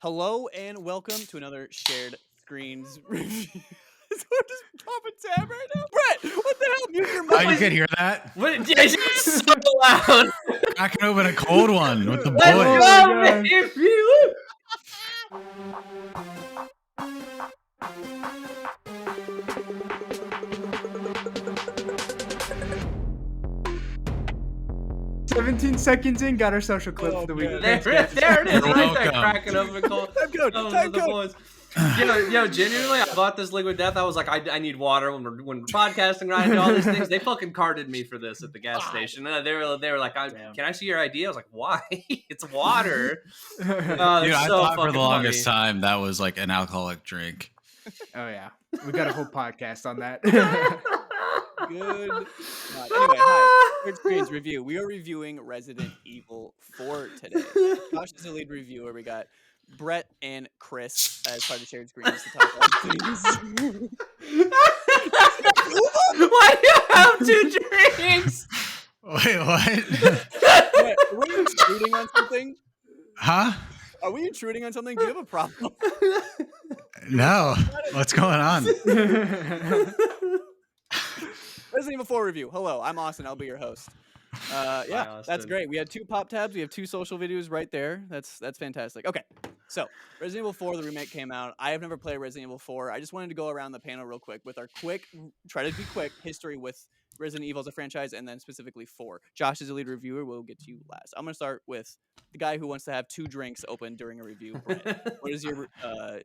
Hello and welcome to another shared screens review. We're just popping tab right now. Brett, what the hell? Mute your Oh, mic. you could hear that? What? Yeah, it's so loud. Cracking open a cold one with the Let's boys. go, baby. Woo. 17 seconds in, got our social clip Oh, for the week. man. Thanks, There guys. it is. You're Right there, welcome. cracking open cold. Time code. Time The code. boys. Genuinely, I bought this Liquid Death. I was like, I need water when we're podcasting, right? I do all these things. They fucking carded me for this at the gas station. And they were like, can I see your ID? I was like, why? It's water. Dude, I so thought for fucking the longest funny. time that was like an alcoholic drink. Oh yeah, we got a whole podcast on that. Good. Anyway, hi. Shared screens review. We are reviewing Resident Evil 4 today. Josh is the lead reviewer. We got Brett and Chris as part of shared screens to talk about things. Why do you have two drinks? Wait, what? Brett, are we intruding on something? Huh? Are we intruding on something? Do you have a problem? No. What's going on? Resident Evil 4 review. Hello, I'm Austin. I'll be your host. Yeah, that's Austin. great. We had 2 pop tabs. We have 2 social videos right there. That's fantastic. Okay, so Resident Evil 4, the remake came out. I have never played Resident Evil 4. I just wanted to go around the panel real quick with our try to be quick, history with Resident Evil as a franchise, and then specifically 4. Josh is the lead reviewer. We'll get to you last. I'm going to start with the guy who wants to have 2 drinks open during a review. Brett, what is your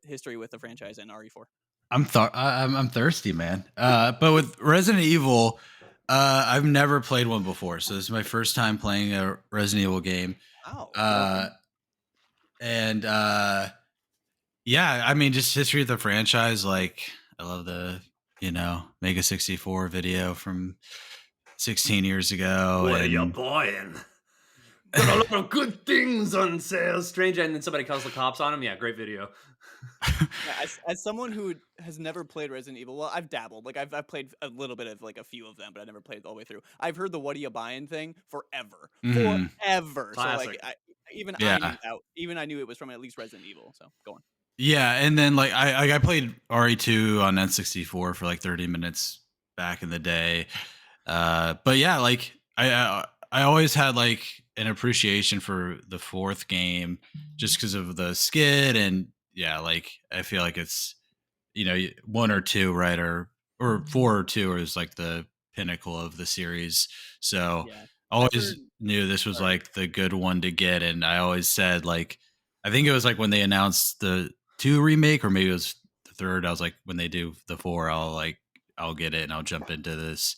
history with the franchise and RE4? I'm thirsty, man. But with Resident Evil, I've never played one before, so this is my first time playing a Resident Evil game. Wow. Yeah, I mean, just history of the franchise. Like, I love the Mega 64 video from 16 years ago. What are you and buying? Got a lot of good things on sale, stranger. And then somebody calls the cops on him. Yeah, great video. Yeah, as someone who has never played Resident Evil, well, I've dabbled. Like I've played a little bit of like a few of them, but I never played it all the way through. I've heard the "What are you buying" thing forever. So Classic. like, I knew it was from at least Resident Evil. So go on. Yeah, and then like I played RE2 on N64 for like 30 minutes back in the day. But yeah, like I always had like an appreciation for the 4th game just because of the skid, and yeah, like I feel like it's 1 or 2, right, or 4 or 2 is like the pinnacle of the series. So Yeah. I always knew this was like the good one to get, and I always said, like, I think it was like when they announced the 2 remake, or maybe it was the 3rd. I was like, when they do the 4, I'll get it and I'll jump into this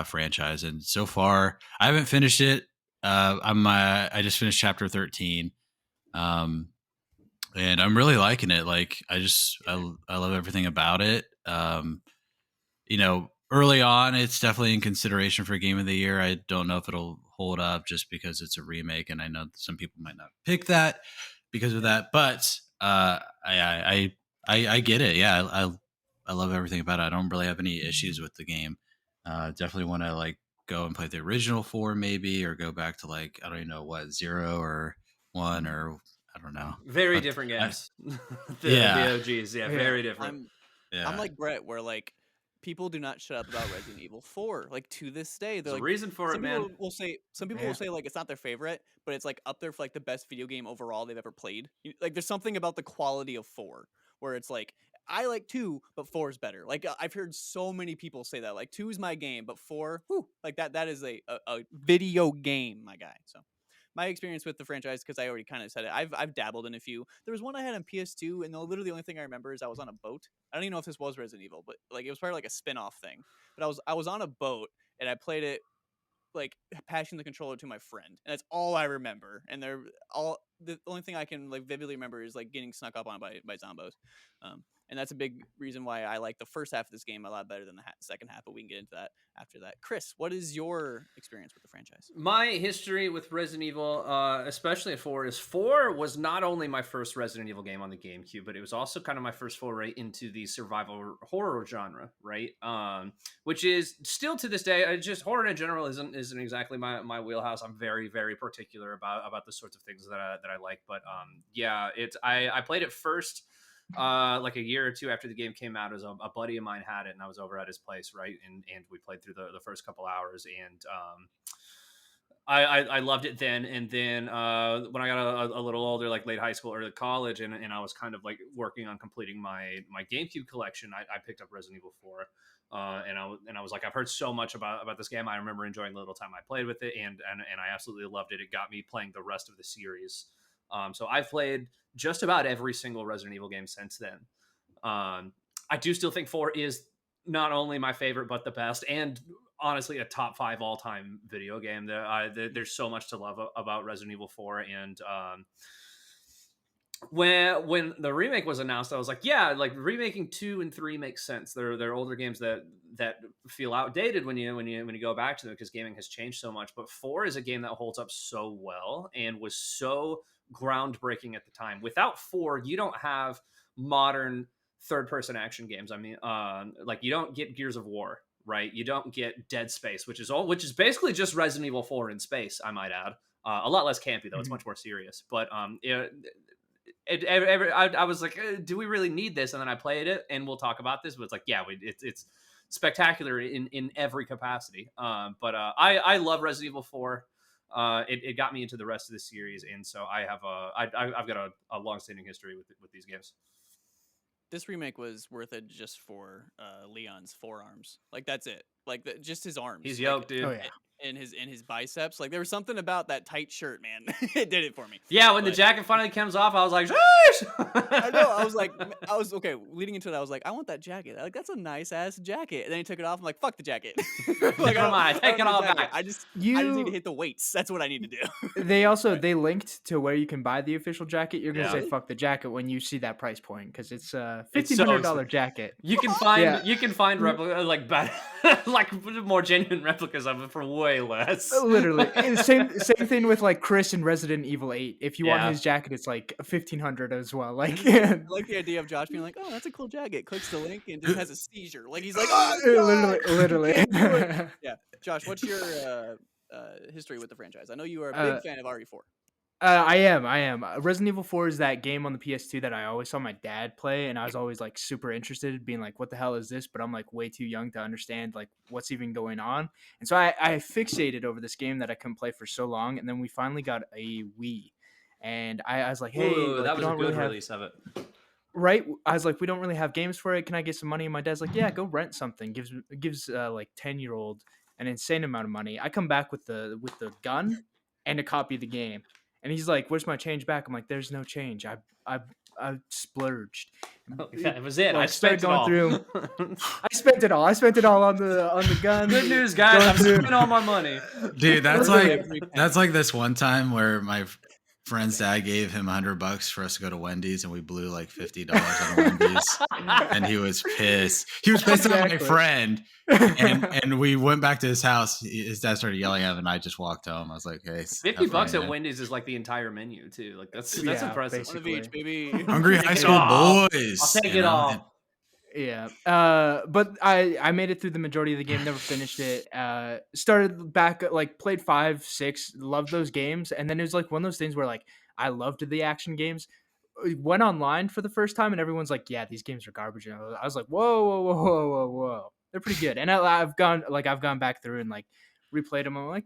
franchise. And so far, I haven't finished it. I just finished chapter 13, and I'm really liking it. Like, I love everything about it. Early on, it's definitely in consideration for Game of the Year. I don't know if it'll hold up just because it's a remake, and I know some people might not pick that because of that. But I get it. Yeah, I love everything about it. I don't really have any issues with the game. Definitely want to like go and play the original 4 maybe, or go back to like, I don't even know what, 0 or 1, or I don't know. Very different games. The OGs, very different. I'm like Brett, where like people do not shut up about Resident Evil 4. Like to this day, they're There's like, a reason for it, man. Some people will say like it's not their favorite, but it's like up there for like the best video game overall they've ever played. Like there's something about the quality of 4 where it's like, I like 2, but 4 is better. Like I've heard so many people say that. Like 2 is my game, but 4, like that is a video game, my guy. So my experience with the franchise, because I already kind of said it, I've dabbled in a few. There was one I had on PS2, and literally the only thing I remember is I was on a boat. I don't even know if this was Resident Evil, but like it was probably like a spin-off thing. But I was on a boat, and I played it like passing the controller to my friend, and that's all I remember. And the only thing I can like vividly remember is like getting snuck up on by zombos. And that's a big reason why I like the first half of this game a lot better than the second half, but we can get into that after that. Chris, what is your experience with the franchise? My history with Resident Evil, especially at 4, is 4 was not only my first Resident Evil game on the GameCube, but it was also kind of my first foray into the survival horror genre, right? Which is still to this day, just horror in general isn't exactly my wheelhouse. I'm very, very particular about the sorts of things that that I like. But yeah, I played it first like a year or two after the game came out. It was a buddy of mine had it, and I was over at his place, right, and we played through the first couple hours, and I loved it then. And then when I got a little older, like late high school, early college, and I was kind of like working on completing my GameCube collection, I picked up Resident Evil 4. And I was like, I've heard so much about this game. I remember enjoying the little time I played with it, and I absolutely loved it. It got me playing the rest of the series. So I've played just about every single Resident Evil game since then. I do still think 4 is not only my favorite, but the best, and honestly a top 5 all-time video game. There's so much to love about Resident Evil 4, and when the remake was announced, I was like, yeah, like remaking 2 and 3 makes sense. They're older games that feel outdated when you go back to them, because gaming has changed so much. But 4 is a game that holds up so well and was so groundbreaking at the time. Without 4, you don't have modern third-person action games. I mean, like you don't get Gears of War, right? You don't get Dead Space, which is basically just Resident Evil 4 in space, I might add. A lot less campy though; it's much more serious. But I was like, do we really need this? And then I played it, and we'll talk about this. But it's like, yeah, it's spectacular in every capacity. But I love Resident Evil 4. It got me into the rest of the series, and so I've got a long-standing history with these games. This remake was worth it just for Leon's forearms. Like that's it. Like just his arms. He's yoked, dude. Oh yeah. And his biceps. Like there was something about that tight shirt, man. It did it for me. Yeah, when the jacket finally comes off, I was like, sheesh! I know. I was okay. Leading into it, I was like, I want that jacket. Like that's a nice ass jacket. And then he took it off. I'm like, fuck the jacket. Like, come on, take it all back. I just need to hit the weights. That's what I need to do. They linked to where you can buy the official jacket. You're gonna say fuck the jacket when you see that price point, because it's a $1,500 jacket. You can find replica like better, like more genuine replicas of it for way less. Literally, same thing with like Chris in Resident Evil 8. If you want his jacket, it's like $1,500 as well. Like, I like the idea of Josh being like, "Oh, that's a cool jacket." Clicks the link and just has a seizure. Like he's like, "Oh, literally." Yeah, Josh, what's your history with the franchise? I know you are a big fan of RE4. I am. Resident Evil 4 is that game on the PS2 that I always saw my dad play, and I was always like super interested, being like, what the hell is this? But I'm like way too young to understand like what's even going on. And so I fixated over this game that I couldn't play for so long. And then we finally got a Wii. And I was like, hey, ooh, like, that was a good release of it. Right? I was like, we don't really have games for it. Can I get some money? And my dad's like, yeah, go rent something. Gives like 10-year-old an insane amount of money. I come back with the gun and a copy of the game. And he's like, "Where's my change back?" I'm like, "There's no change. I splurged." That was it. Like, I spent it all. I spent it all. I spent it all on the gun. Good news, guys. I'm spending all my money. Dude, that's like this one time where my friend's dad gave him $100 for us to go to Wendy's, and we blew like $50 on Wendy's, and he was pissed. He was pissed at my friend, and we went back to his house. His dad started yelling at him, and I just walked home. I was like, "Hey, $50 at Wendy's is like the entire menu too. Like that's impressive. One of each, baby. Hungry high school boys. I'll take it all. Yeah. But I made it through the majority of the game, never finished it. Started back, like played 5, 6, loved those games. And then it was like one of those things where like I loved the action games. Went online for the first time and everyone's like, yeah, these games are garbage. And I was like, whoa. They're pretty good. And I've gone back through and like replayed them. I'm like,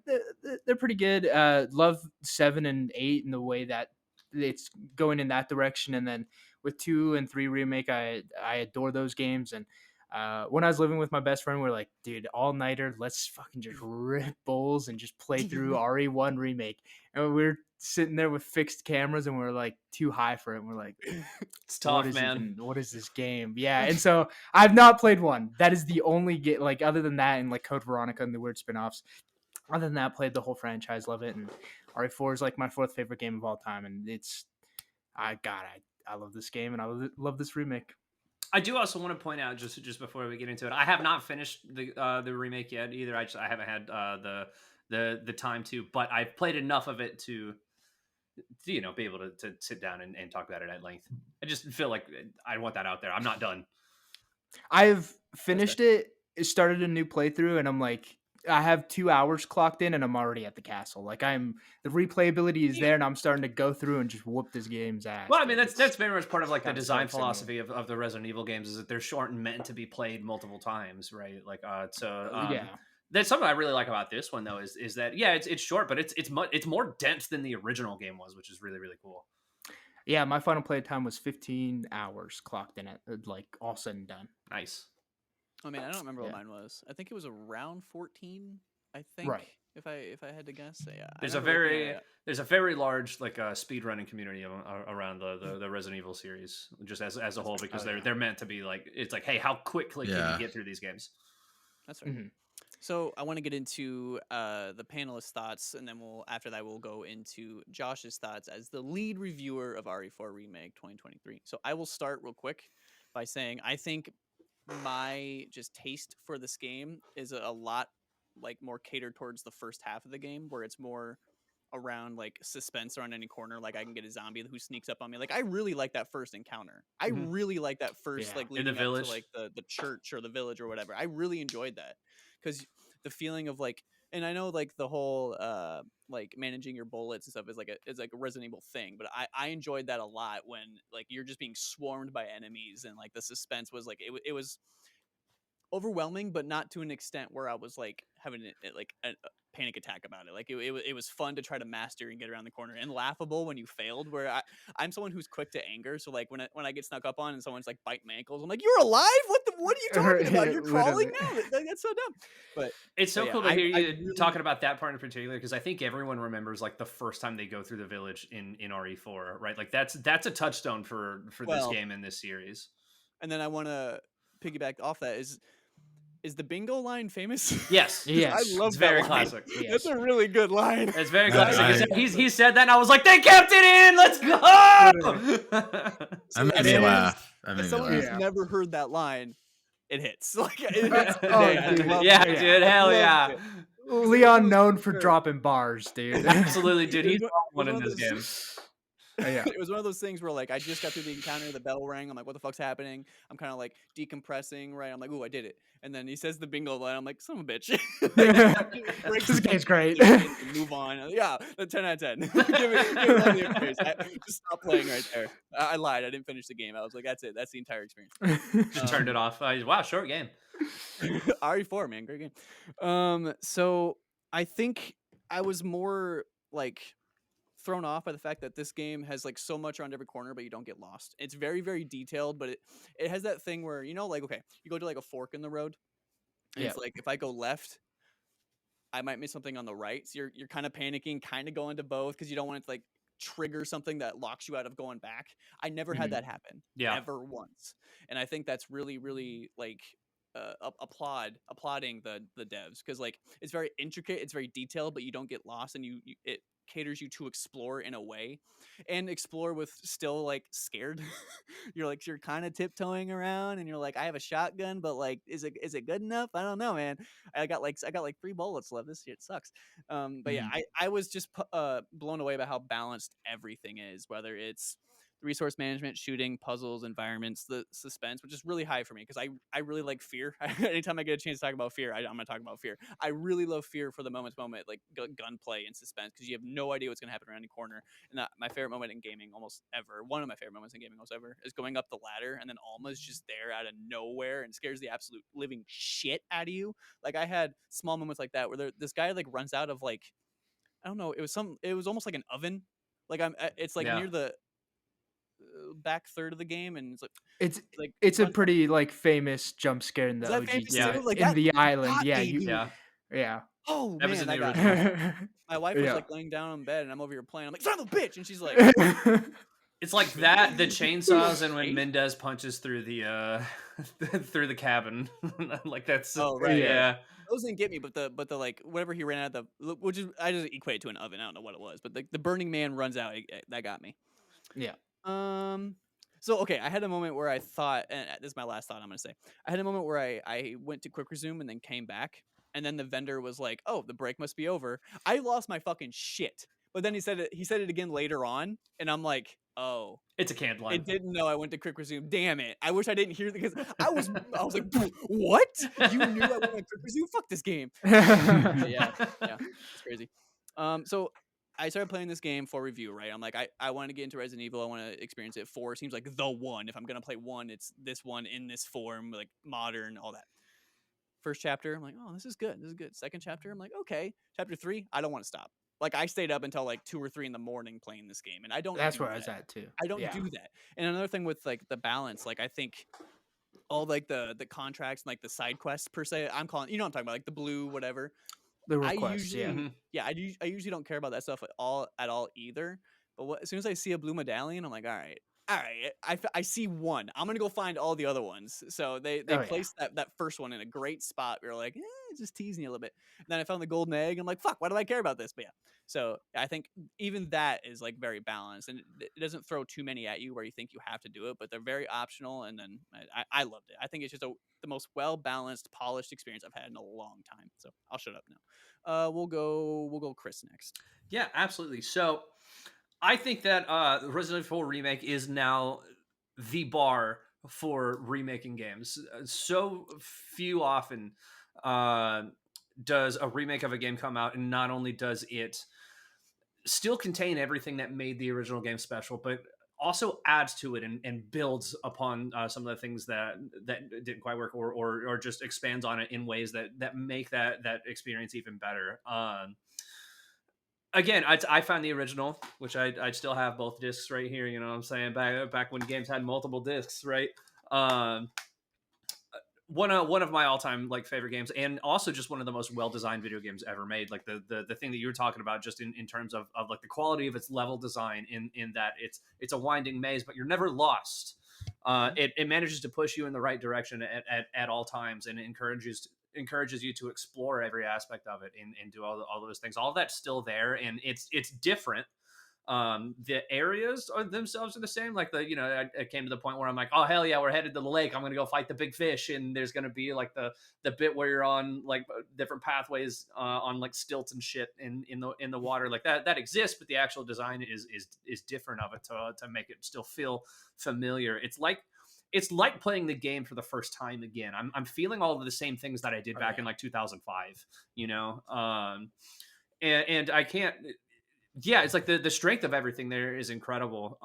they're pretty good. Love 7 and 8 in the way that it's going in that direction. And then with 2 and 3 remake, I adore those games. And when I was living with my best friend, we're like, dude, all nighter, let's fucking just rip bowls and just play through RE1 remake. And we're sitting there with fixed cameras, and we're like too high for it. And we're like, it's tough, man. What is this game? Yeah. And so I've not played 1. That is the only game. Like other than that, and like Code Veronica and the weird spinoffs. Other than that, played the whole franchise, love it. And RE4 is like my 4th favorite game of all time, and it's I love this game, and I love this remake. I do also want to point out, just before we get into it, I have not finished the remake yet either. I haven't had the time to, but I've played enough of it to be able to sit down and talk about it at length. I just feel like I want that out there. I'm not done. I've finished it, started a new playthrough, and I'm like I have 2 hours clocked in, and I'm already at the castle. Like the replayability is there, and I'm starting to go through and just whoop this game's ass. Well, I mean, dude. that's very much part of like the got so design exciting. philosophy of the Resident Evil games is that they're short and meant to be played multiple times, right? Like, Yeah. that's something I really like about this one though is that yeah, it's short, but it's more dense than the original game was, which is really really cool. Yeah, my final play time was 15 hours clocked in it, like all said and done. Nice. I mean, I don't remember what Yeah. mine was. I think it was around 14. I think, Right. if I had to guess. Yeah. I There's a remember looking at very it. there's a very large like speed running community around the Resident Evil series, just as a whole, because they're meant to be like, it's like, hey, how quickly can you get through these games? That's right. So I want to get into the panelists' thoughts, and then after that we'll go into Josh's thoughts as the lead reviewer of RE4 Remake 2023. So I will start real quick by saying I think my just taste for this game is a lot like more catered towards the first half of the game, where it's more around like suspense around any corner. Like I can get a zombie who sneaks up on me. Like I really like that first encounter. I really like that first like In leading the up village. to like the church or the village or whatever. I really enjoyed that because the feeling of like, and I know like the whole like managing your bullets and stuff is like a Resident Evil thing, but I enjoyed that a lot when like you're just being swarmed by enemies and like the suspense was like it was overwhelming, but not to an extent where I was like having like a panic attack about it. Like it was fun to try to master and get around the corner, and laughable when you failed. Where I'm someone who's quick to anger, so like when I get snuck up on and someone's like biting my ankles, I'm like, "You're alive? What are you talking about? You're crawling now? That's so dumb." But it's so yeah, cool to hear you really talking about that part in particular, because I think everyone remembers like the first time they go through the village in RE4, right? Like that's a touchstone for this game in this series. And then I want to piggyback off that is the bingo line famous? Yes. Yes. I love It's very that line. classic. Yes. That's a really good line. It's very That's classic. right. He said that, and I was like, they kept it in. Let's go. That made me laugh. That made As me someone laugh. who's never heard that line, it hits. Like it hits. dude. Yeah, it. dude. I Hell loved yeah. it. Leon known for dropping bars, dude. Absolutely, dude. He's It was one in one of this those- game. Yeah. It was one of those things where like I just got through the encounter, the bell rang, I'm like, what the fuck's happening? I'm kind of like decompressing, right? I'm like, ooh, I did it. And then he says the bingo line, I'm like, son of a bitch. This game's great. Move on. Yeah, the 10 out of 10. give it all the experience. Just stop playing right there. I lied. I didn't finish the game. I was like, that's it. That's the entire experience. Just turned it off. Wow, short game. RE4, man, great game. So I think I was more like thrown off by the fact that this game has like so much around every corner, but you don't get lost. It's very, very detailed, but it has that thing where, you know, like, okay, you go to like a fork in the road, and it's like if I go left, I might miss something on the right. So you're kind of panicking, kind of going to both because you don't want it to like trigger something that locks you out of going back. I never had that happen. Yeah. Ever once. And I think that's really, really like applauding the devs, because like it's very intricate, it's very detailed, but you don't get lost, and it caters you to explore in a way, and explore with still like scared. You're kind of tiptoeing around, and you're like, I have a shotgun, but like is it good enough? I don't know, man. I got like 3 bullets left. This shit sucks. But yeah, I was just blown away by how balanced everything is, whether it's resource management, shooting, puzzles, environments, the suspense, which is really high for me because I really like fear. Anytime I get a chance to talk about fear, I'm going to talk about fear. I really love fear for the moment, like gunplay and suspense, because you have no idea what's going to happen around any corner. And my favorite moment in gaming almost ever, one of my favorite moments in gaming almost ever, is going up the ladder and then Alma's just there out of nowhere and scares the absolute living shit out of you. Like I had small moments like that where this guy like runs out of like, I don't know, it was almost like an oven. Like it's like near the back third of the game, and it's a pretty like famous jump scare in the OG in the island. Yeah. Oh that man, was that got original. my wife was like laying down in bed, and I'm over here playing. I'm like, son of a bitch, and she's like, it's like that, the chainsaws, and when Mendez punches through the through the cabin. Like that's yeah. Those didn't get me, but the like whatever he ran out of the, which is I just equate it to an oven. I don't know what it was, but the Burning Man runs out. That got me. Yeah. So okay, I had a moment where I thought, and this is my last thought I'm gonna say. I had a moment where I went to quick resume and then came back, and then the vendor was like, "Oh, the break must be over." I lost my fucking shit. But then he said it again later on, and I'm like, Oh. It's a canned line. It didn't know I went to quick resume. Damn it. I wish I didn't hear because I was like, what? You knew I went to quick resume? Fuck this game. But yeah, it's crazy. So I started playing this game for review, right? I'm like, I want to get into Resident Evil. I want to experience it. 4 seems like the one. If I'm gonna play 1, it's this one in this form, like modern, all that. First chapter, I'm like, oh, this is good. This is good. Second chapter, I'm like, okay. Chapter 3, I don't want to stop. Like I stayed up until like 2 or 3 in the morning playing this game, and I don't. That's do where I that. was at too. I don't do that. And another thing with like the balance, like I think all like the contracts and like the side quests per se, I'm calling, you know what I'm talking about, like the blue whatever. The request, I usually don't care about that stuff at all either. But as soon as I see a blue medallion, I'm like, all right, I see one. I'm gonna go find all the other ones. So they placed that first one in a great spot. We were like, just teasing you a little bit. And then I found the golden egg. I'm like, fuck, why do I care about this? But yeah. So I think even that is like very balanced, and it doesn't throw too many at you where you think you have to do it, but they're very optional. And then I loved it. I think it's just the most well balanced, polished experience I've had in a long time. So I'll shut up now. We'll go Chris next. Yeah, absolutely. So I think that Resident Evil 4 Remake is now the bar for remaking games. So few often does a remake of a game come out, and not only does it still contain everything that made the original game special, but also adds to it and builds upon some of the things that didn't quite work, or just expands on it in ways that make that experience even better. Again, I found the original, which I still have both discs right here. You know what I'm saying? Back when games had multiple discs, right? One of my all-time like favorite games, and also just one of the most well-designed video games ever made. Like the thing that you were talking about, just in terms of like the quality of its level design, in that it's a winding maze, but you're never lost. It manages to push you in the right direction at all times, and encourages you to explore every aspect of it and do all those things. All of that's still there, and it's different. The areas themselves are the same. Like I came to the point where I'm like, oh hell yeah, we're headed to the lake. I'm gonna go fight the big fish, and there's gonna be like the bit where you're on like different pathways on like stilts and shit in the water. Like that exists, but the actual design is different of it to make it still feel familiar. It's like playing the game for the first time again. I'm feeling all of the same things that I did back in like 2005, and I can't. Yeah, it's like the strength of everything there is incredible.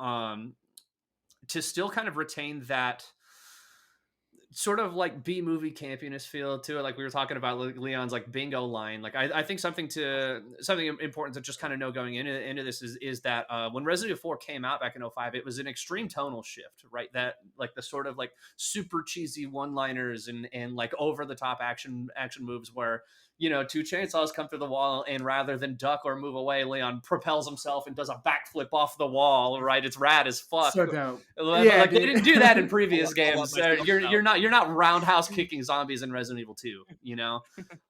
To still kind of retain that sort of like B-movie campiness feel to it, like we were talking about Leon's like bingo line. Like I think something important to just kind of know going into this is that when Resident Evil 4 came out back in 2005, it was an extreme tonal shift, right? That like the sort of like super cheesy one-liners and like over the top action moves where two chainsaws come through the wall, and rather than duck or move away, Leon propels himself and does a backflip off the wall. Right? It's rad as fuck. So dope. Yeah, like they didn't do that in previous games. You're not roundhouse kicking zombies in Resident Evil 2.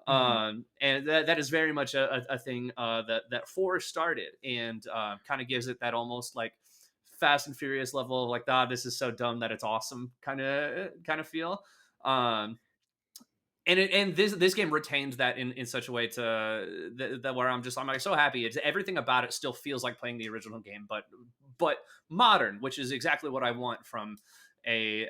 And that is very much a thing that 4 started, and kind of gives it that almost like Fast and Furious level of like, this is so dumb that it's awesome kind of feel. And this game retains that in such a way that where I'm like so happy. It's everything about it still feels like playing the original game, but modern, which is exactly what I want from a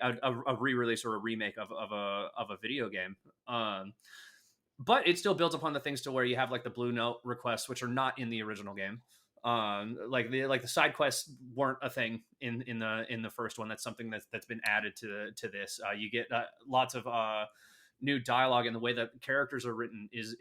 re-release or a remake of a video game. But it still builds upon the things to where you have like the Blue Note requests, which are not in the original game. Like the side quests weren't a thing in the first one. That's something that's been added to this. You get lots of new dialogue, and the way that characters are written is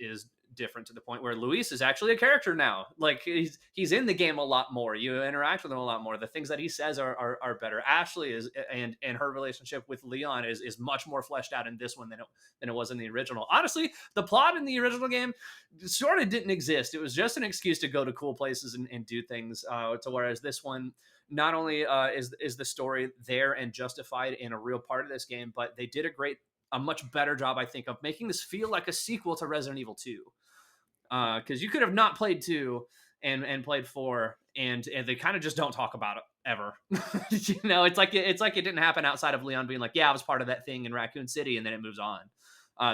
different, to the point where Luis is actually a character now. Like he's in the game a lot more. You interact with him a lot more. The things that he says are better. Ashley is and her relationship with Leon is much more fleshed out in this one than it was in the original. Honestly, the plot in the original game sort of didn't exist. It was just an excuse to go to cool places and do things. To whereas this one, not only is the story there and justified in a real part of this game, but they did a much better job, I think, of making this feel like a sequel to Resident Evil 2. Because you could have not played 2 and played 4, and they kind of just don't talk about it ever. It's like it didn't happen outside of Leon being like, yeah, I was part of that thing in Raccoon City, and then it moves on.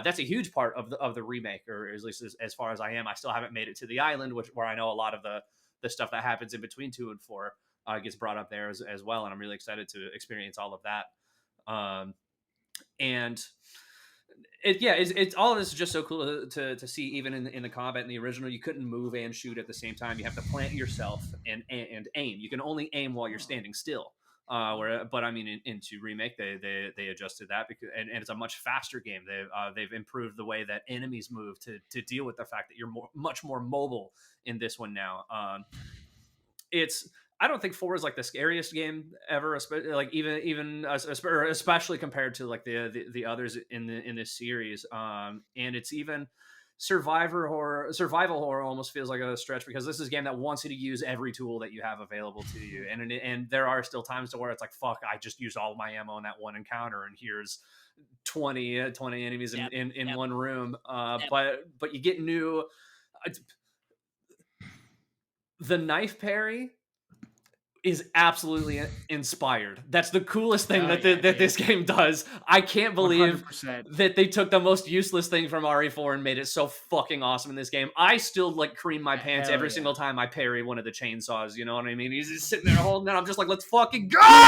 That's a huge part of the remake, or at least as far as I am. I still haven't made it to the island, where I know a lot of the stuff that happens in between 2 and 4. gets brought up there as well, and I'm really excited to experience all of that. And it's all of this is just so cool to see. Even in the combat in the original, you couldn't move and shoot at the same time. You have to plant yourself and aim. You can only aim while you're standing still. But I mean, into remake, they adjusted that because and it's a much faster game. They've improved the way that enemies move to deal with the fact that you're much more mobile in this one now. It's I don't think 4 is like the scariest game ever, especially compared to like the others in this series. And it's even survival horror almost feels like a stretch because this is a game that wants you to use every tool that you have available to you. And there are still times to where it's like, fuck, I just used all my ammo in that one encounter, and here's 20 enemies in one room. But you get new. The knife parry is absolutely inspired. That's the coolest thing that this game does. I can't believe 100%. that they took the most useless thing from RE4 and made it so fucking awesome in this game. I still like cream my pants every single time I parry one of the chainsaws. You know what I mean? He's just sitting there holding it. I'm just like, let's fucking go!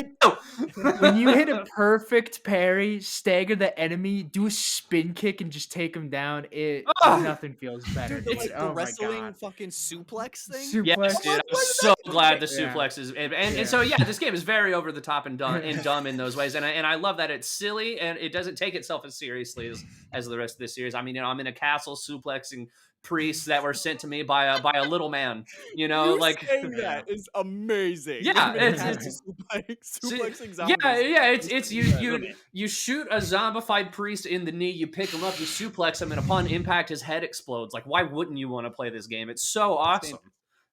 When you hit a perfect parry, stagger the enemy, do a spin kick, and just take him down, nothing feels better. Dude, It's the wrestling fucking suplex thing. Yes, dude. I'm so glad the suplex is, and so this game is very over the top and dumb in those ways, and I love that it's silly and it doesn't take itself as seriously as the rest of this series. I mean, I'm in a castle suplexing priests that were sent to me by a little man. You Saying that is amazing. Yeah, it's suplexing zombies. It's you shoot a zombified priest in the knee, you pick him up, you suplex him, and upon impact, his head explodes. Like, why wouldn't you want to play this game? It's so awesome.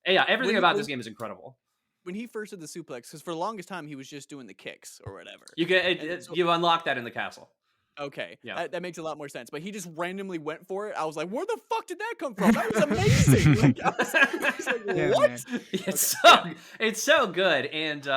Yeah, everything about this game is incredible. When he first did the suplex, because for the longest time he was just doing the kicks or whatever. You unlock that in the castle. Okay, yeah, that makes a lot more sense. But he just randomly went for it. I was like, where the fuck did that come from? That was amazing. Like, I was like, what? It's so good, and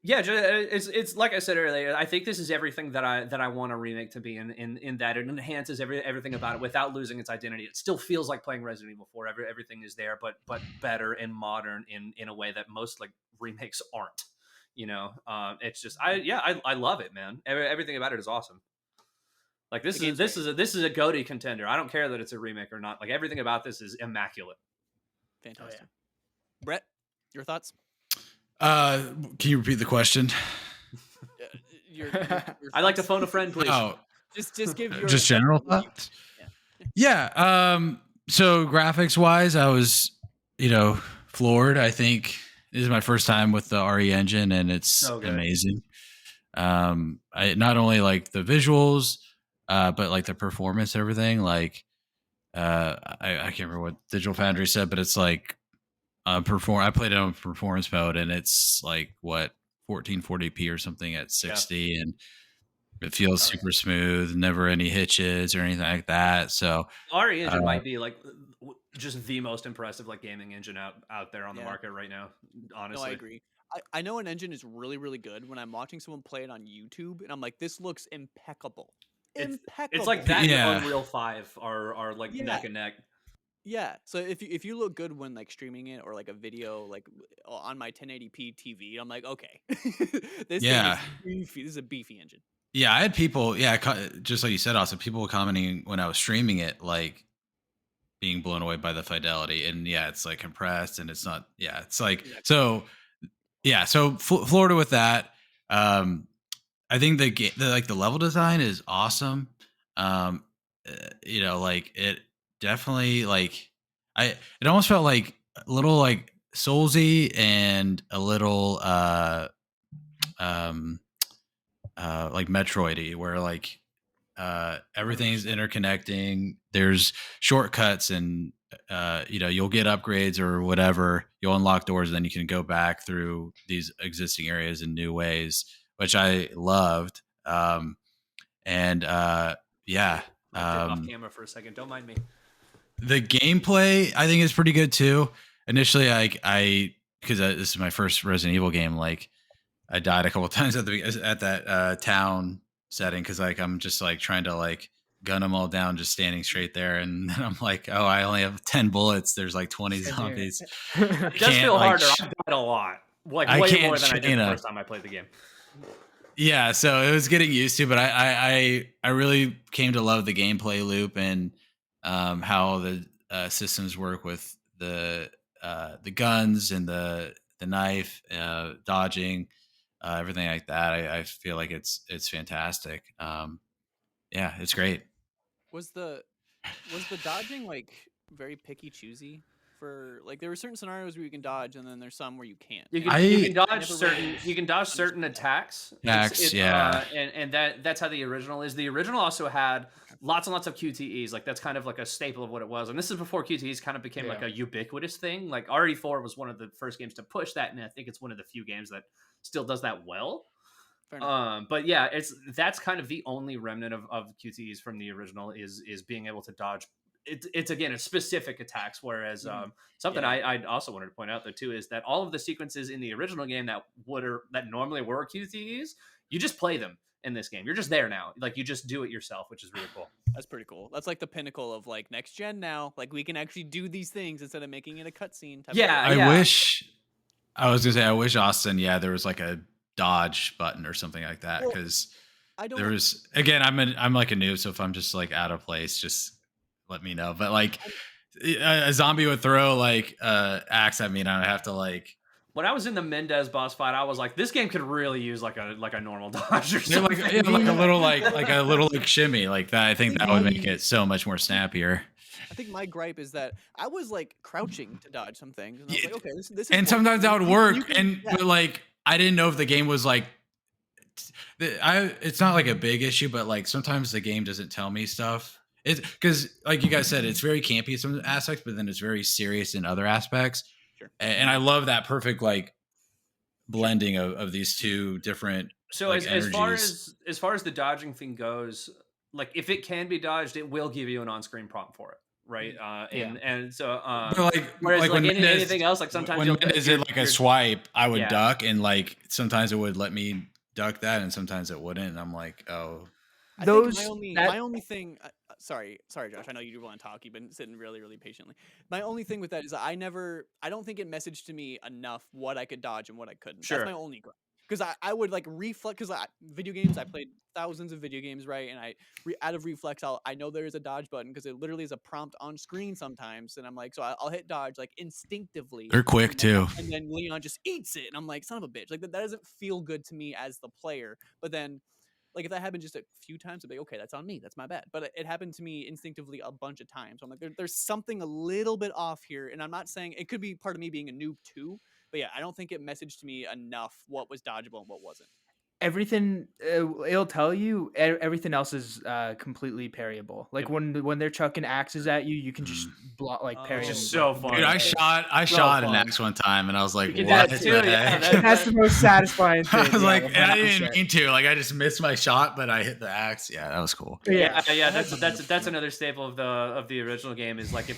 it's like I said earlier. I think this is everything that I want a remake to be in that it enhances everything about it without losing its identity. It still feels like playing Resident Evil 4. Everything is there, but better and modern in a way that most like remakes aren't. You know, it's just I love it, man. Everything about it is awesome. Like this is a GOTY contender. I don't care that it's a remake or not. Like everything about this is immaculate. Fantastic. Brett, your thoughts? Can you repeat the question? Your I'd like to phone a friend, please. Oh, just give your general thoughts. Yeah. So graphics wise, I was floored. I think this is my first time with the RE engine, and it's so amazing. I not only like the visuals, but like the performance, everything. Like, I can't remember what Digital Foundry said, but it's like I played it on performance mode, and it's like what 1440p or something at 60, and it feels super smooth, never any hitches or anything like that. So RE engine might be like just the most impressive like gaming engine out there on the market right now. Honestly, no, I agree. I know an engine is really, really good when I'm watching someone play it on YouTube, and I'm like, this looks impeccable. It's like that and Unreal 5 are like neck and neck. Yeah, so if you look good when like streaming it or like a video like on my 1080p TV, I'm like, okay, this thing is beefy. This is a beefy engine. Yeah, I had people, just like you said, also people commenting when I was streaming it, like being blown away by the fidelity, and it's like compressed, and it's not, it's like so Florida with that. I think the level design is awesome. Like it definitely it almost felt like a little like Soulsy and a little like Metroidy, where like everything's interconnecting. There's shortcuts, and you'll get upgrades or whatever. You'll unlock doors, and then you can go back through these existing areas in new ways, which I loved. Off camera for a second. Don't mind me. The gameplay, I think, is pretty good too. Initially, because this is my first Resident Evil game, like I died a couple of times at that town setting because like I'm just like trying to like gun them all down, just standing straight there, and then I'm like, I only have 10 bullets. There's like 20 zombies. It does feel harder. I died a lot. like I way can't more than I did the Shayna. first time I played the game. Yeah, so it was getting used to, but I really came to love the gameplay loop and how the systems work with the guns and the knife, dodging, everything like that. I feel like it's fantastic. Yeah, it's great. Was the dodging like very picky choosy for like there were certain scenarios where you can dodge and then there's some where you can't. You And can I- you I can dodge never certain really you can dodge certain understood that. attacks. Attacks, yeah. And that's how the original is. The original also had lots and lots of QTEs. Like that's kind of like a staple of what it was. And this is before QTEs kind of became like Yeah. a ubiquitous thing. Like RE4 was one of the first games to push that, and I think it's one of the few games that still does that well. Fair enough. But yeah, that's kind of the only remnant of QTEs from the original is being able to dodge. It's again a specific attacks, whereas something Yeah. I also wanted to point out though too is that all of the sequences in the original game that normally were QTEs, you just play them in this game. You're just there now, like you just do it yourself, which is really cool. That's pretty cool. That's like the pinnacle of like next gen now. Like we can actually do these things instead of making it a cutscene. Yeah, I wish I was gonna say I wish Austin, there was like a dodge button or something like that, Well, because I don't. there's again I'm like a noob, so if I'm just like out of place, just let me know. But like a zombie would throw like axe at me and I'd have to like When I was in the Mendez boss fight, I was like, this game could really use like a normal dodge or yeah, something. like a little like shimmy like that. I think that would make it so much more snappier. I think my gripe is that I was like crouching to dodge some things, and I was Yeah, like, okay, this is. And working. sometimes that would You work, can- but like I didn't know if the game was like it's not like a big issue, but like sometimes the game doesn't tell me stuff. It's because like you guys said, it's very campy in some aspects, but then it's very serious in other aspects. Sure. And I love that perfect like blending of these two different. So like, as far energies. as far as the dodging thing goes, like if it can be dodged, it will give you an on-screen prompt for it, right? And so But whereas like when anything else, like sometimes when you'll Mendez did like a swipe, I would Yeah. duck, and like sometimes it would let me duck that, and sometimes it wouldn't, and I'm like, oh. I Those think that my only thing. Sorry, Josh. I know you do want to talk. You've been sitting really, really patiently. My only thing with that is I don't think it messaged to me enough what I could dodge and what I couldn't. Sure. That's my only gripe. Because I would like reflex. Because video games, I played thousands of video games, right? And out of reflex, I know there is a dodge button because it literally is a prompt on screen sometimes, and I'm like, so I'll hit dodge like instinctively. They're quick too. And then Leon just eats it, and I'm like, son of a bitch. Like that doesn't feel good to me as the player. But then. Like if that happened just a few times, I'd be okay. That's on me. That's my bad. But it happened to me instinctively a bunch of times. So I'm like, there's something a little bit off here, and I'm not saying it could be part of me being a noob too. But yeah, I don't think it messaged to me enough what was dodgeable and what wasn't. everything it'll tell you everything else is completely parryable. Like when they're chucking axes at you, you can just block like parry. Which them. is so fun. Dude, I shot an fun. axe one time, and I was like, You can "What do that the too, yeah, heck?" That's the most satisfying thing. I was yeah, like, and I didn't 100%. mean to. Like, I just missed my shot, but I hit the axe. Yeah, that was cool. Yeah. That's another staple of the original game is like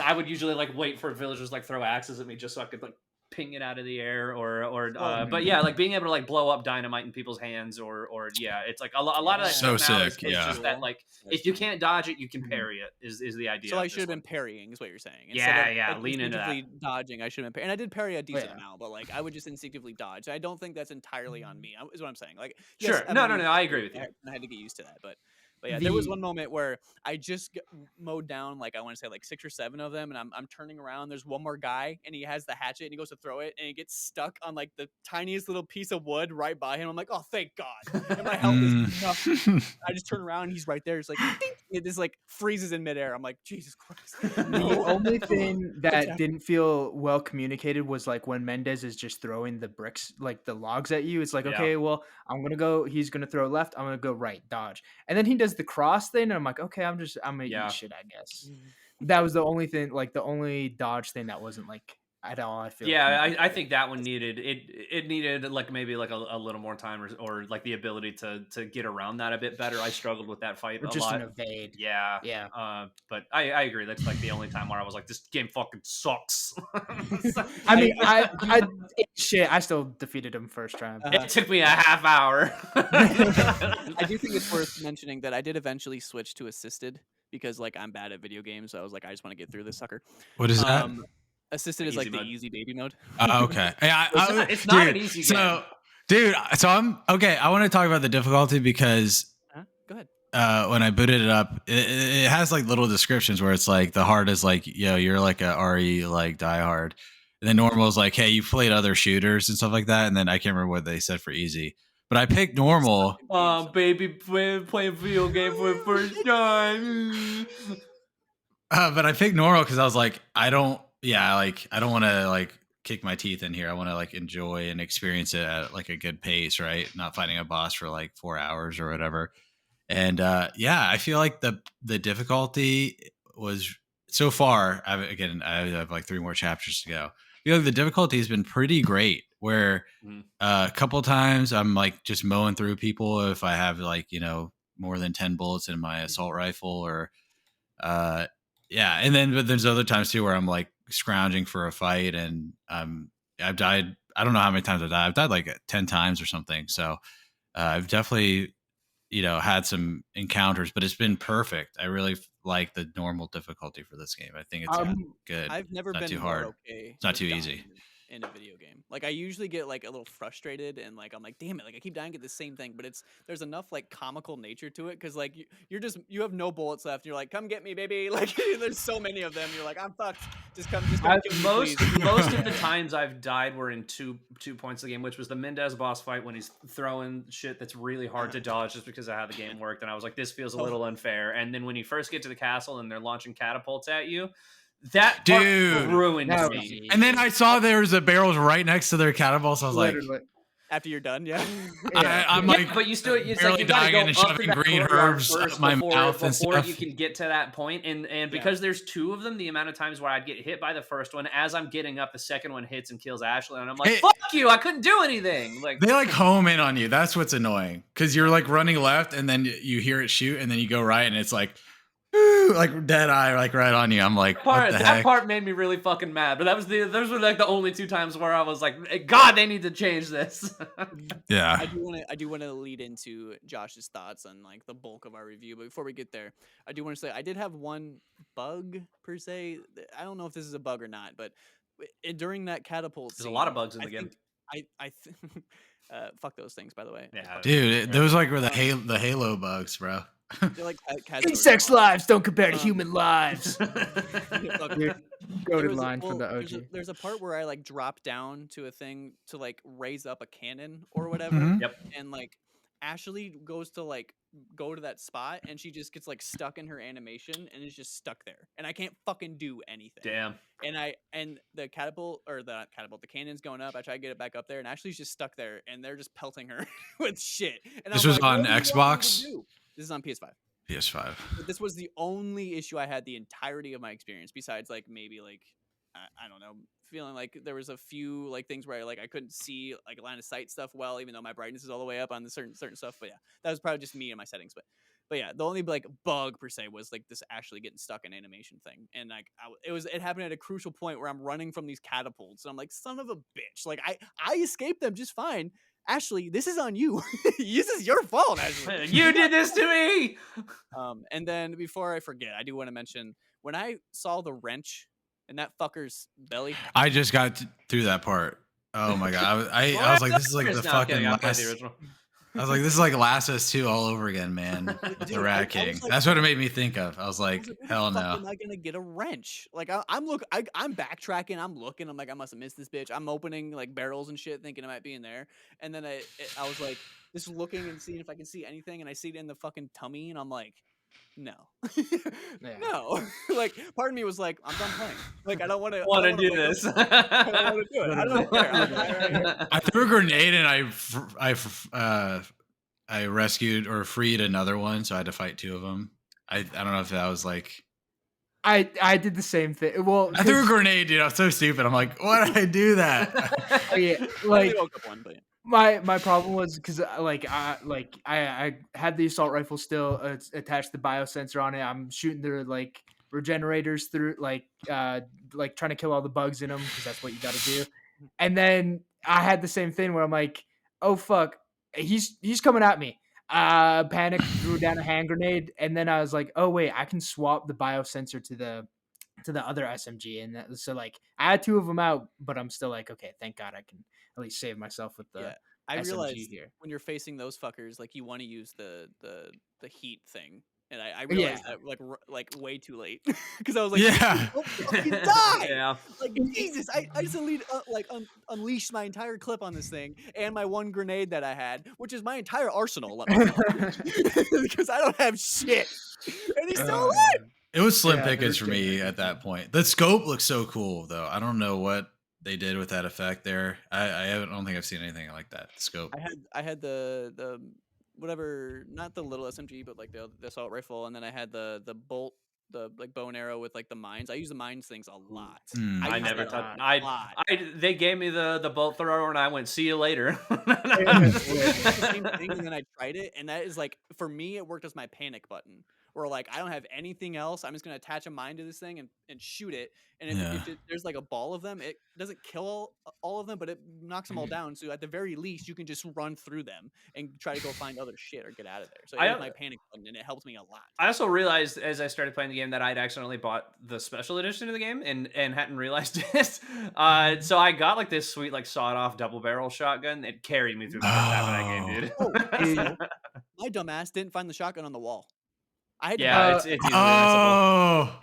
I would usually like wait for villagers like throw axes at me just so I could like ping it out of the air but yeah, like being able to like blow up dynamite in people's hands or yeah, it's like a lot of that So stuff now is sick, yeah. just that like if you can't dodge it, you can parry it is the idea. So of I this should have one. been parrying, is what you're saying. Yeah, Of, lean into that. instinctively dodging. I should have been parrying, and I did parry a decent yeah. amount, but like I would just instinctively dodge. I don't think that's entirely on me. Is what I'm saying. Like, Sure. yes, No, everyone- I agree with you. I had to get used to that, but yeah, there was The- one moment where I just mowed down like I want to say like 6 or 7 of them, and I'm turning around. There's one more guy, and he has the hatchet, and he goes to throw it, and he gets stuck on like the tiniest little piece of wood right by him. I'm like, oh, thank God! And my health is nothing. I just turn around, and he's right there. It's like ding! It just like freezes in midair. I'm like, Jesus Christ! The only thing that happening? didn't feel well communicated was like when Mendez is just throwing the bricks, like the logs at you. It's like, Yeah. okay, well, he's gonna throw left, I'm gonna go right, dodge. And then he does the cross thing, and I'm like, okay, I'm gonna Yeah. eat shit, I guess. That was the only thing, like the only dodge thing that wasn't like at all, I feel. Yeah, I think that one needed it needed like maybe like a little more time or like the ability to get around that a bit better. I struggled with that fight Or a just lot. an evade. Yeah. Yeah. But I agree. That's like the only time where I was like, this game fucking sucks. I mean, I shit, I still defeated him first time. It took me a half hour. I do think it's worth mentioning that I did eventually switch to assisted because like I'm bad at video games, so I was like, I just want to get through this sucker. What is that? Assisted is Easy like the mode. easy baby mode. Okay. Yeah, It's not an easy game. Dude, so I'm okay. I want to talk about the difficulty because Go ahead. when I booted it up, it has like little descriptions where it's like the hard is like, you're like a RE like diehard. And then normal is like, hey, you played other shooters and stuff like that. And then I can't remember what they said for easy, but I picked normal. Baby, playing video game for the first time. But I picked normal because I was like, I don't want to like kick my teeth in here. I want to like enjoy and experience it at like a good pace, right? Not fighting a boss for like 4 hours or whatever. And I feel like the difficulty was so far. I have like 3 more chapters to go. I feel like the difficulty has been pretty great. Where a couple times I'm like just mowing through people if I have like more than 10 bullets in my assault rifle, or and then but there's other times too where I'm like scrounging for a fight, and I've died. I don't know how many times I've died. I've died like 10 times or something. So I've definitely had some encounters, but it's been perfect. I really like the normal difficulty for this game. I think it's good. I've never Not been too more hard. okay. It's not with too dying easy. in a video game. Like I usually get like a little frustrated and like I'm like, damn it, like I keep dying at the same thing. But there's enough like comical nature to it because like you have no bullets left. You're like, come get me, baby. Like there's so many of them. You're like, I'm fucked. Just come kill me, Most please. of the times I've died were in two points of the game, which was the Mendez boss fight when he's throwing shit that's really hard to dodge just because of how the game worked, and I was like, this feels a little unfair. And then when you first get to the castle and they're launching catapults at you, that part ruined me. And then I saw there was a barrels right next to their catapults. I was like, after you're done, yeah. I'm like, but you still, it's barely like you gotta dying go and up shoving to that green courtyard herbs first up my mouth and before stuff. you can get to that point. And because there's 2 of them, the amount of times where I'd get hit by the first one, as I'm getting up, the second one hits and kills Ashley, and I'm like, fuck you, I couldn't do anything. Like they like home in on you. That's what's annoying, because you're like running left and then you hear it shoot and then you go right and it's like, like dead eye, like right on you. I'm like, what the heck? That part made me really fucking mad. But those were like the only 2 times where I was like, God, they need to change this. Yeah. I do want to lead into Josh's thoughts on like the bulk of our review. But before we get there, I do want to say I did have one bug per se. I don't know if this is a bug or not, but during that catapult, there's a lot of bugs in the game. Fuck those things, by the way. Yeah, dude, those like were the Halo bugs, bro. They're like insects' lives don't compare to human lives. Goated line from the OG. There's a part where I like drop down to a thing to like raise up a cannon or whatever. Mhm. Yep. And like Ashley goes to like go to that spot and she just gets like stuck in her animation and is just stuck there. And I can't fucking do anything. Damn. And the catapult or the cannon's going up. I try to get it back up there and Ashley's just stuck there and they're just pelting her with shit. And This I'm was like, on what do you want me to Xbox? do? This is on PS5. PS5. But this was the only issue I had the entirety of my experience, besides like maybe like I don't know, feeling like there was a few like things where I couldn't see like line of sight stuff well, even though my brightness is all the way up on the certain stuff. But yeah, that was probably just me and my settings. But yeah, the only like bug per se was like this actually getting stuck in animation thing, and like it happened at a crucial point where I'm running from these catapults, and I'm like, son of a bitch, like I escaped them just fine. Ashley, this is on you. This is your fault, Ashley. You did this to me. And then before I forget, I do want to mention when I saw the wrench in that fucker's belly. I just got through that part. Oh my god! I was like, this is like the fucking last. I was like, this is like Last of Us 2 all over again, man. The Rat King. Like, that's what it made me think of. I was like, hell no. Am I gonna get a wrench? Like I'm backtracking. I'm looking. I'm like, I must have missed this bitch. I'm opening like barrels and shit, thinking it might be in there. And then I was like, just looking and seeing if I can see anything. And I see it in the fucking tummy, and I'm like, no, no. Like, part of me was like, I'm done playing. Like, I don't want to do this. I don't want to do it. I don't care. I threw a grenade and I rescued or freed another one, so I had to fight 2 of them. I don't know if that was like. I did the same thing. Well, I threw a grenade, dude. I was so stupid. I'm like, why did I do that? Yeah, like my problem was because I had the assault rifle still attached the biosensor on it. I'm shooting the like regenerators through like trying to kill all the bugs in them because that's what you got to do. And then I had the same thing where I'm like, oh fuck, he's coming at me. Panicked, threw down a hand grenade, and then I was like, oh wait, I can swap the biosensor to to the other SMG, and so like I had 2 of them out, but I'm still like, okay, thank God I can at least save myself with the Yeah, I SMG realized here. when you're facing those fuckers, like you want to use the heat thing, and I Yeah. realized that like way too late because I was like, Yeah. don't fucking die! Yeah. Like Jesus, I just unleashed my entire clip on this thing and my one grenade that I had, which is my entire arsenal. Let me know because I don't have shit, and he's still alive. It was slim Yeah, pickings those for me things are at that point. The scope looks so cool, though. I don't know what they did with that effect there. I don't think I've seen anything like that. The scope. I had the whatever, not the little SMG, but like the assault rifle, and then I had the bolt, the like bow and arrow with like the mines. I use the mines things a lot. Mm. I use never that a touched. lot. They gave me the bolt thrower, and I went, "See you later." The same thing, and then I tried it, and that is like for me, it worked as my panic button. Where like I don't have anything else, I'm just gonna attach a mine to this thing and shoot it. And Yeah. if there's like a ball of them, it doesn't kill all of them, but it knocks them all down. So at the very least, you can just run through them and try to go find other shit or get out of there. So it was my panic button, and it helped me a lot. I also realized as I started playing the game that I'd accidentally bought the special edition of the game and hadn't realized it. So I got like this sweet like sawed off double barrel shotgun. It carried me through the first half of that game, dude. Also, my dumbass didn't find the shotgun on the wall. I had to Yeah, buy it's easily missable. Oh.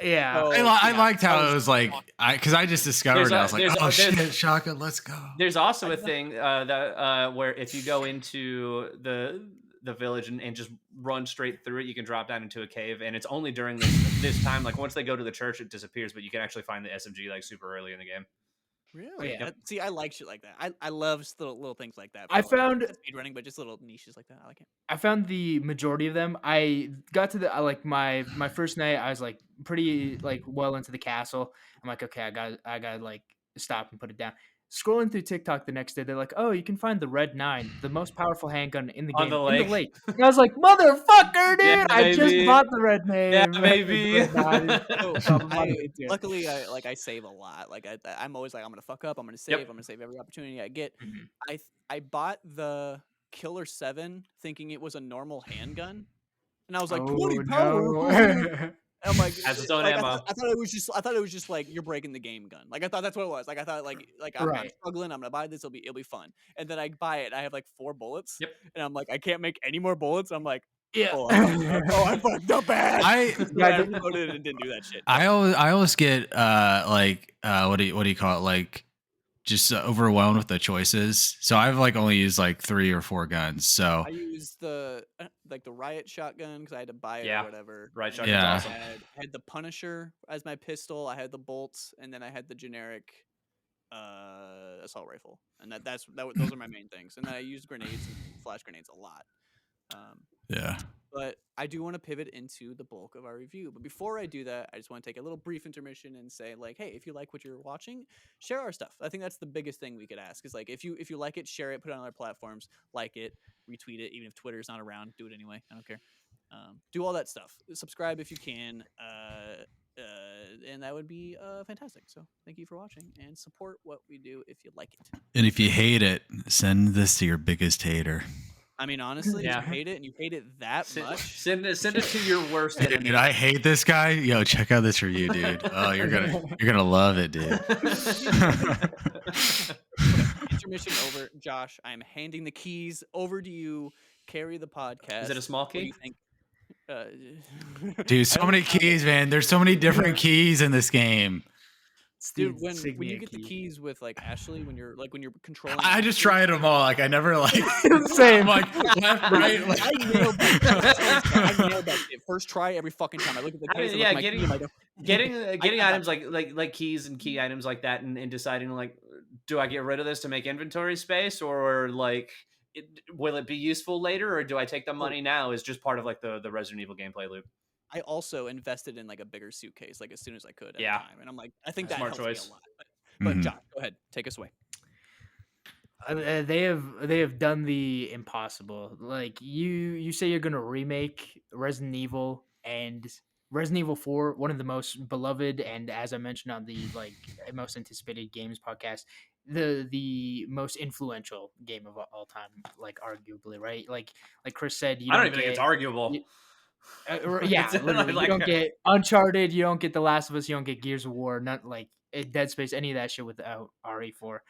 Yeah. So, I yeah, liked how I was it was like, because I just discovered it. I was like, oh shit, shotgun, let's go. There's also a thing that where if you go into the village and just run straight through it, you can drop down into a cave, and it's only during this time, like once they go to the church, it disappears, but you can actually find the SMG like super early in the game. Really? Yeah. See, I like shit like that. I love little things like that. I found speed running, but just little niches like that. I like it. I found the majority of them. I got to like my first night. I was like pretty like well into the castle. I'm like, okay, I got like stop and put it down. Scrolling through TikTok the next day, they're like, oh, you can find the Red 9, the most powerful handgun in the game, in the lake. And I was like, motherfucker, dude! Yeah, I just bought the Red 9. Yeah, maybe. Luckily, I save a lot. Like I'm always like, I'm gonna fuck up. I'm gonna save. Yep. I'm gonna save every opportunity I get. Mhm. I bought the Killer 7 thinking it was a normal handgun, and I was like, 20 power. No. I'm like, Has its own like, ammo. I thought it was just like you're breaking the game gun. Like I thought that's what it was. Like I thought like I'm Right. struggling. I'm gonna buy this. It'll be fun. And then I buy it. I have like 4 bullets. Yep. And I'm like, I can't make any more bullets. I'm like, Yeah. oh, I fucked up bad. I I reloaded and didn't do that shit. I always get what do you call it, like just overwhelmed with the choices. So I've like only used like 3 or 4 guns. So I used the like the riot shotgun because I had to buy it Yeah. or whatever. Riot And shotgun's then awesome. I had the Punisher as my pistol. I had the bolts, and then I had the generic assault rifle. And those are my main things. And then I used grenades and flash grenades a lot. yeah. But I do want to pivot into the bulk of our review. But before I do that, I just want to take a little brief intermission and say, like, hey, if you like what you're watching, share our stuff. I think that's the biggest thing we could ask is like, if you like it, share it, put it on other platforms, like it, retweet it. Even if Twitter's not around, do it anyway. I don't care. Do all that stuff. Subscribe if you can. And that would be fantastic. So thank you for watching and support what we do if you like it. And if you hate it, send this to your biggest hater. I mean, honestly, Yeah. if you hate it and you hate it that much, Send it to your worst Hey, enemy. dude, I hate this guy. Yo, check out this review, dude. Oh, you're gonna love it, dude. intermission over. Josh, I'm handing the keys over to you. Carry the podcast. Is it a small What do key? you think? Dude, so many keys, man. There's so many different keys in this game. Dude, when you get the keys with like Ashley, when you're controlling, I just tried them all. Like I never like Same. I'm like left, right. Like, I nailed that. I nailed that shit. First try every fucking time. I look at the I case. mean, I yeah, look at my key, I'm like, getting I items like keys and key items like that, and deciding like, do I get rid of this to make inventory space, or like, will it be useful later, or do I take the money now? Is just part of like the Resident Evil gameplay loop. I also invested in like a bigger suitcase, like as soon as I could at Yeah. the time, and I'm like, I think that Smart helps choice. me a lot. But Mhm. Josh, go ahead, take us away. They have done the impossible. Like you say you're gonna remake Resident Evil, and Resident Evil 4, one of the most beloved, and as I mentioned on the like most anticipated games podcast, the most influential game of all time, like arguably, right? Like Chris said, you I don't even think it's get- arguable. Yeah, It's literally. You don't get Uncharted, you don't get The Last of Us, you don't get Gears of War, not like Dead Space, any of that shit without RE4. It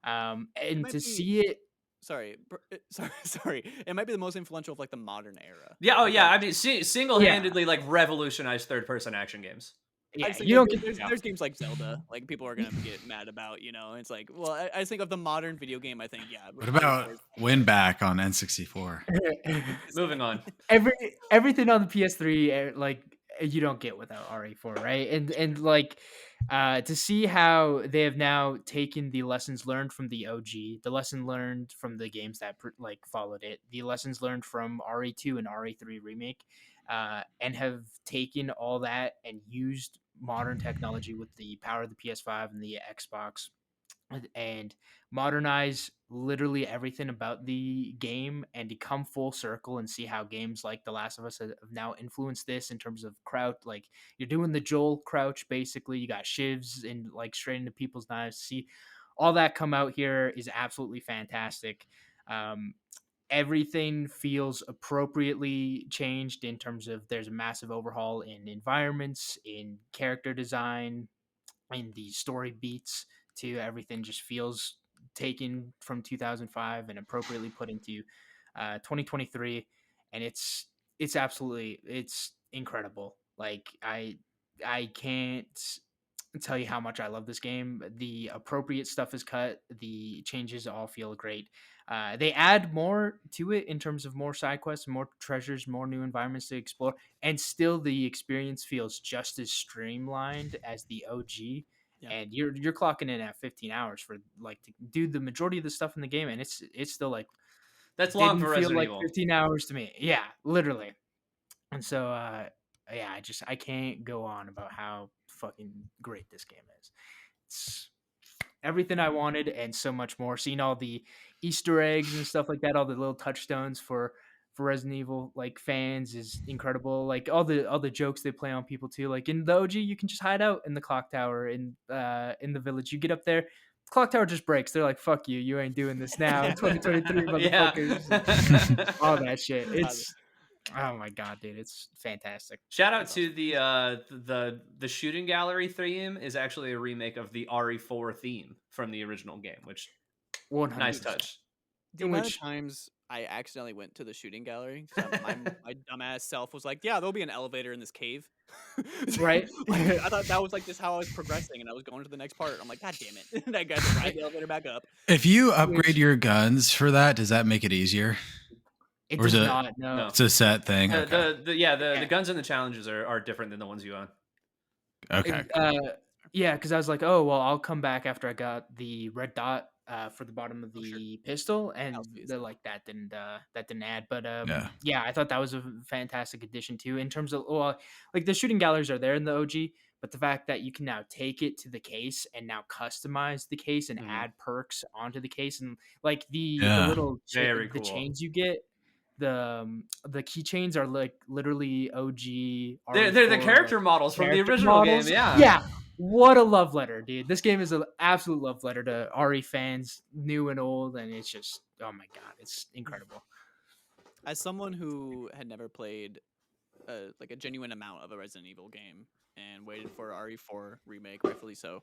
And might to be see it, sorry. It might be the most influential of like the modern era. Yeah. Oh Like, that yeah. I makes mean, sense. single-handedly like revolutionized third-person action games. I yeah, just think you like don't get there's games like Zelda, like people are gonna get mad about, you know. It's like, well, I just think of the modern video game. I think, yeah, What about RE4 is Win Back on N64? Moving on. everything on the PS3, like you don't get without RE4, right? And like to see how they have now taken the lessons learned from the OG, the lesson learned from the games that like followed it, the lessons learned from RE2 and RE3 remake, and have taken all that and used modern technology with the power of the PS5 and the Xbox and modernize literally everything about the game and to come full circle and see how games like The Last of Us have now influenced this in terms of crouch. Like you're doing the Joel crouch, basically. You got shivs and like straight into people's knives. See all that come out here is absolutely fantastic. Um, Everything feels appropriately changed in terms of there's a massive overhaul in environments, in character design, in the story beats to everything just feels taken from 2005 and appropriately put into 2023, and it's incredible. Like I can't tell you how much I love this game. The appropriate stuff is cut. The changes all feel great. They add more to it in terms of more side quests, more treasures, more new environments to explore, and still the experience feels just as streamlined as the OG. Yeah. And you're clocking in at 15 hours for like to do the majority of the stuff in the game, and it's still like That's long didn't for feel Resident like Evil. 15 hours to me. Yeah, literally. And so yeah, I can't go on about how fucking great this game is. It's everything I wanted and so much more. Seeing all the Easter eggs and stuff like that, all the little touchstones for Resident Evil like fans is incredible. Like all the jokes they play on people too. Like in the OG, you can just hide out in the clock tower in the village. You get up there, clock tower just breaks. They're like, "Fuck you, you ain't doing this now." 2023 motherfuckers. Yeah. All that shit. It's oh my god, dude, it's fantastic. Shout out That's to the shooting gallery theme is actually a remake of the RE4 theme from the original game, which 100%. nice touch. The In amount which of times I accidentally went to the shooting gallery because my dumbass self was like, "Yeah, there'll be an elevator in this cave." right? Like, I thought that was like just how I was progressing, and I was going to the next part. I'm like, "God damn it!" And I got to ride the elevator back up. If you upgrade Which- your guns for that, does that make it easier? It Or is does it- not. No. It's a set thing. Okay. The guns and the challenges are different than the ones you own. Okay. Yeah, because I was like, oh well, I'll come back after I got the red dot for the bottom of Oh, sure. the pistol, and That was easy. they're like that didn't add. But Yeah. yeah, I thought that was a fantastic addition too. In terms of well, like the shooting galleries are there in the OG, but the fact that you can now take it to the case and now customize the case and Mhm. add perks onto the case, and like the Yeah. little Very the cool. chains you get. The keychains are like literally OG. They're the RE4, character models from the character original models. game. Yeah. Yeah. What a love letter, dude. This game is an absolute love letter to RE fans, new and old, and it's just oh my god, it's incredible. As someone who had never played like a genuine amount of a Resident Evil game and waited for RE4 remake, rightfully so,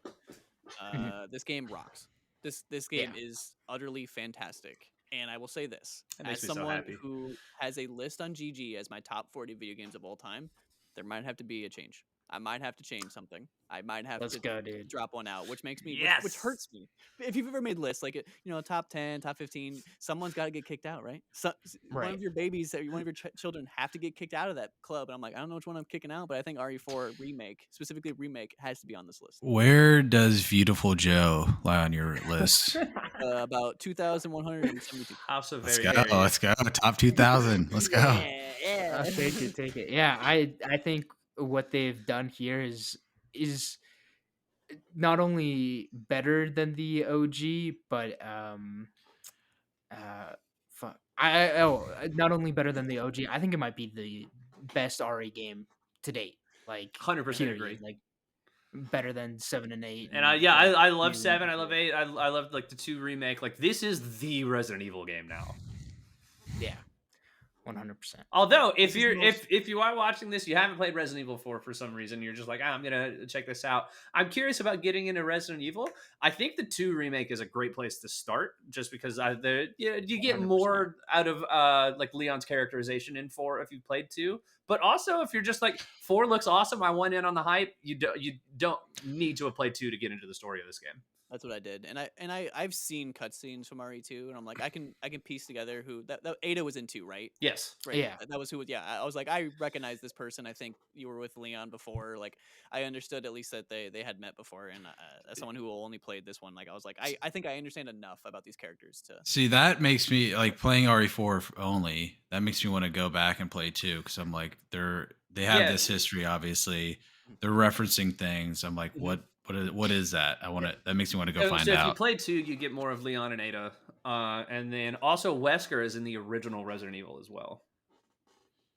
this game rocks. This game is utterly fantastic. And I will say this, That makes as me so someone happy. who has a list on GG as my top 40 video games of all time, there might have to be a change. I might have to change something. I might have Let's to go, dude. drop one out, which makes me, which Yes. hurts me. If you've ever made lists, like top 10, top 15, someone's got to get kicked out, right? One Right. of your babies, one of your children, have to get kicked out of that club. And I'm like, I don't know which one I'm kicking out, but I think RE4 remake, specifically remake, has to be on this list. Where does Beautiful Joe lie on your list? About 2,172. House of Let's Very go. Hairy. Let's go. Top 2000. Let's go. Yeah. Take it. Yeah, I think what they've done here is not only better than the OG, but fuck. Not only better than the OG. I think it might be the best RE game to date. Like 100% period. agree. Like better than 7 and 8. And I love 7. I love 8. I love like the 2 remake. Like this is the Resident Evil game now. Yeah. 100%. Although, if This is you're the most- if you are watching this, you haven't played Resident Evil 4 for some reason, you're just like, I'm gonna check this out. I'm curious about getting into Resident Evil. I think the 2 remake is a great place to start, just because you get 100%. more out of like Leon's characterization in 4 if you played 2. But also, if you're just like 4 looks awesome, I want in on the hype. You don't need to have played 2 to get into the story of this game. That's what I did, and I've seen cutscenes from RE2, and I'm like, I can piece together who that Ada was in 2, right? Yes. Right. Yeah. That was who. Yeah, I was like, I recognize this person. I think you were with Leon before. Like, I understood at least that they had met before, and as someone who only played this one, like, I was like, I think I understand enough about these characters to See, that makes me like playing RE4 only. That makes me want to go back and play 2 because I'm like, they have Yeah. this history. Obviously, they're referencing things. I'm like, Mhm. what is that? I want to. That makes me want to go find So if you out. play 2, you get more of Leon and Ada, and then also Wesker is in the original Resident Evil as well.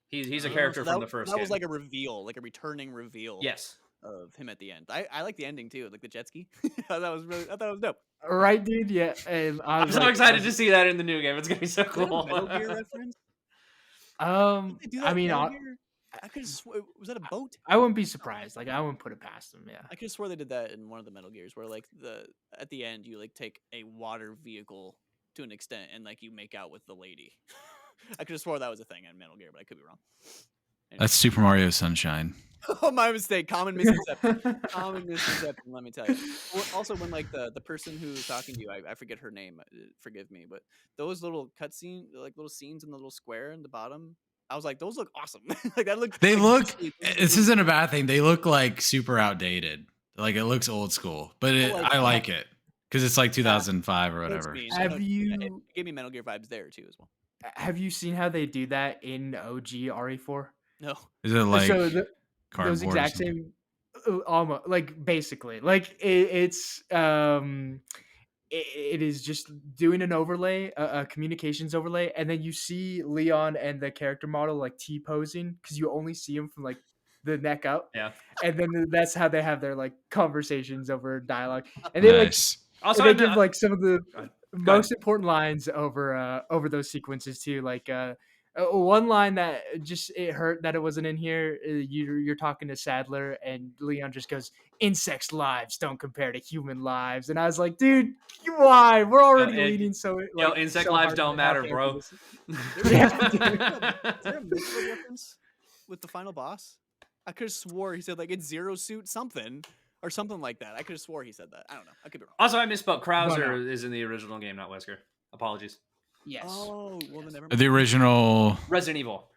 He's a character So from the first That game. was like a reveal, like a returning reveal. Yes. Of him at the end. I like the ending too, like the jet ski. I thought it was dope. Right, dude. Yeah. And I'm so excited to see that in the new game. It's gonna be so Is that a cool. Metal Gear reference? Um, Did they do that I in mean, Metal Gear? I could have was that a boat? I wouldn't be surprised. Like, I wouldn't put it past them. Yeah. I could have swore they did that in one of the Metal Gears, where like at the end you like take a water vehicle to an extent and like you make out with the lady. I could have swore that was a thing in Metal Gear, but I could be wrong. That's Super Mario Sunshine. Oh, my mistake. Common misconception. Common misconception. Let me tell you. Also, when like the person who's talking to you, I forget her name. Forgive me, but those little cutscene, like little scenes in the little square in the bottom, I was like, those look awesome. Like that look. They like, look. visually, This isn't a bad thing. They look like super outdated. Like it looks old school, but like, I like it because it's like 2005 or it's whatever. mean. Have It you gave me Metal Gear vibes there too as well. have you seen how they do that in OG RE4? No. Is it like So cardboard those or exact something? same, almost like basically, like it is just doing an overlay, a communications overlay, and then you see Leon and the character model like T posing because you only see him from like the neck up, Yeah. and then that's how they have their like conversations over dialogue, and they like Nice. Also, and they give like some of the Go ahead. most important lines over those sequences too. Like one line that just it hurt that it wasn't in here. You're talking to Sadler, and Leon just goes, "Insects' lives don't compare to human lives," and I was like, "Dude, why? We're already leading so like insect so lives hard don't into how matter, campy bro. this is." Yeah. Yeah, Is there a Mitchell reference with the final boss? I could have swore he said like it's Zero Suit something or something like that. I could have swore he said that. I don't know. I could be wrong. Also, I misspoke. Krauser No. is in the original game, not Wesker. Apologies. yes. Oh, well then never mind. The original. Resident Evil.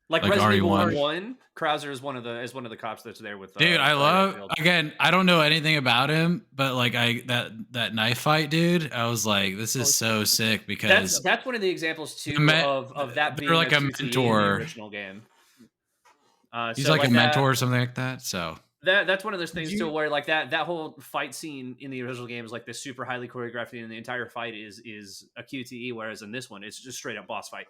Like Like Resident Evil RE1. 1, Krauser is one of the cops that's there with Dude, I love Redfield. again. I don't know anything about him, but like that knife fight, dude. I was like, this is so sick because That's one of the examples too of that they're being like a QTE in mentor. the original game. he's So like a that- mentor or something like that. So That's one of those things You- too, where like that whole fight scene in the original game is like this super highly choreographed, and the entire fight is a QTE, whereas in this one it's just straight up boss fight.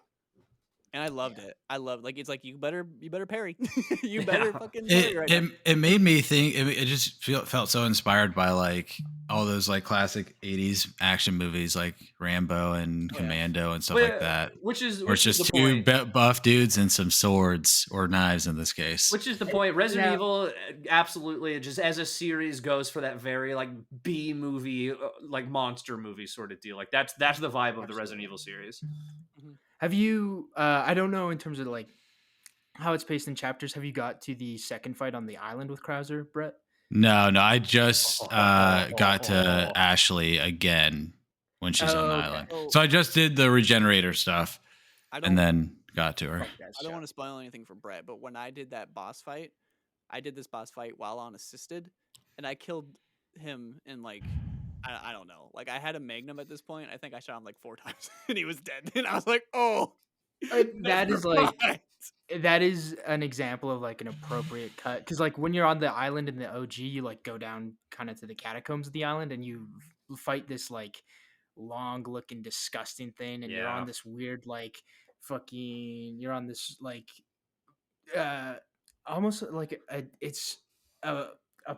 And I loved it. I loved like it's like you better parry. You better fucking parry it right now. it made me think. It just felt so inspired by like all those like classic 80s action movies like Rambo and Commando and stuff like that. Which is Or it's the just two point. buff dudes and some swords or knives in this case. Which is the point. Resident Yeah. Evil, absolutely, just as a series goes for that very like B movie, like monster movie sort of deal. Like that's the vibe of the Resident Evil series. Have you? I don't know in terms of like how it's paced in chapters. Have you got to the second fight on the island with Krauser, Brett? No, I just got to Ashley again when she's on the Okay. island. Oh. So I just did the regenerator stuff I don't and then got to her. I don't want to spoil anything for Brett, but when I did that boss fight, I did this boss fight while on assisted, and I killed him in like I don't know. Like I had a magnum at this point. I think I shot him like 4 times, and he was dead. And I was like, oh, That is like right. that is an example of like an appropriate cut because like when you're on the island in the OG, you like go down kind of to the catacombs of the island and you fight this like long looking disgusting thing and you're Yeah. on this weird like you're on this like almost like it's a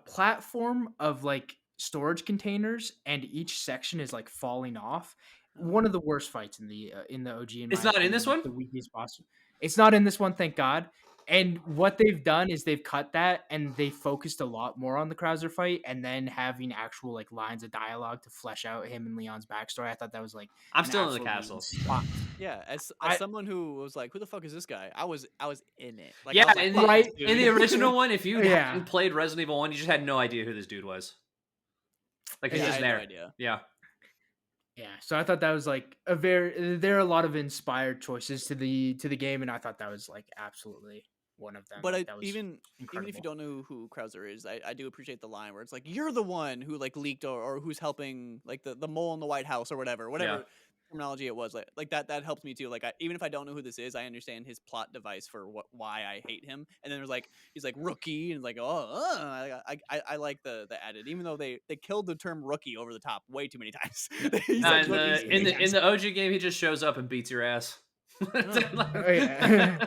platform of like storage containers and each section is like falling off one of the worst fights in the OG. It's not in this one? The weakest boss. It's not in this one, thank God. And what they've done is they've cut that and they focused a lot more on the Krauser fight and then having actual like lines of dialogue to flesh out him and Leon's backstory. I thought that was like I'm an still in the absolutely castle. spot. Yeah, as I- someone who was like, who the fuck is this guy? I was in it. Like, I Yeah, was like, in fuck Right? this dude. in the original one, if you Yeah. hadn't played Resident Evil 1, you just had no idea who this dude was. Like, he's Yeah, I just had no there. idea. Yeah. Yeah, so I thought that was like there are a lot of inspired choices to the game, and I thought that was like absolutely one of them. But Like, that was even if you incredible. don't know who Krauser is, I do appreciate the line where it's like, you're the one who like leaked or who's helping like the mole in the White House or whatever terminology it was, like that helps me too. Like, even if I don't know who this is, I understand his plot device for why I hate him. And then there's like, he's like rookie, and like, I like the added, even though they killed the term rookie over the top way too many times. He said rookie In too many the OG game, he just shows up and beats your ass. Oh, yeah.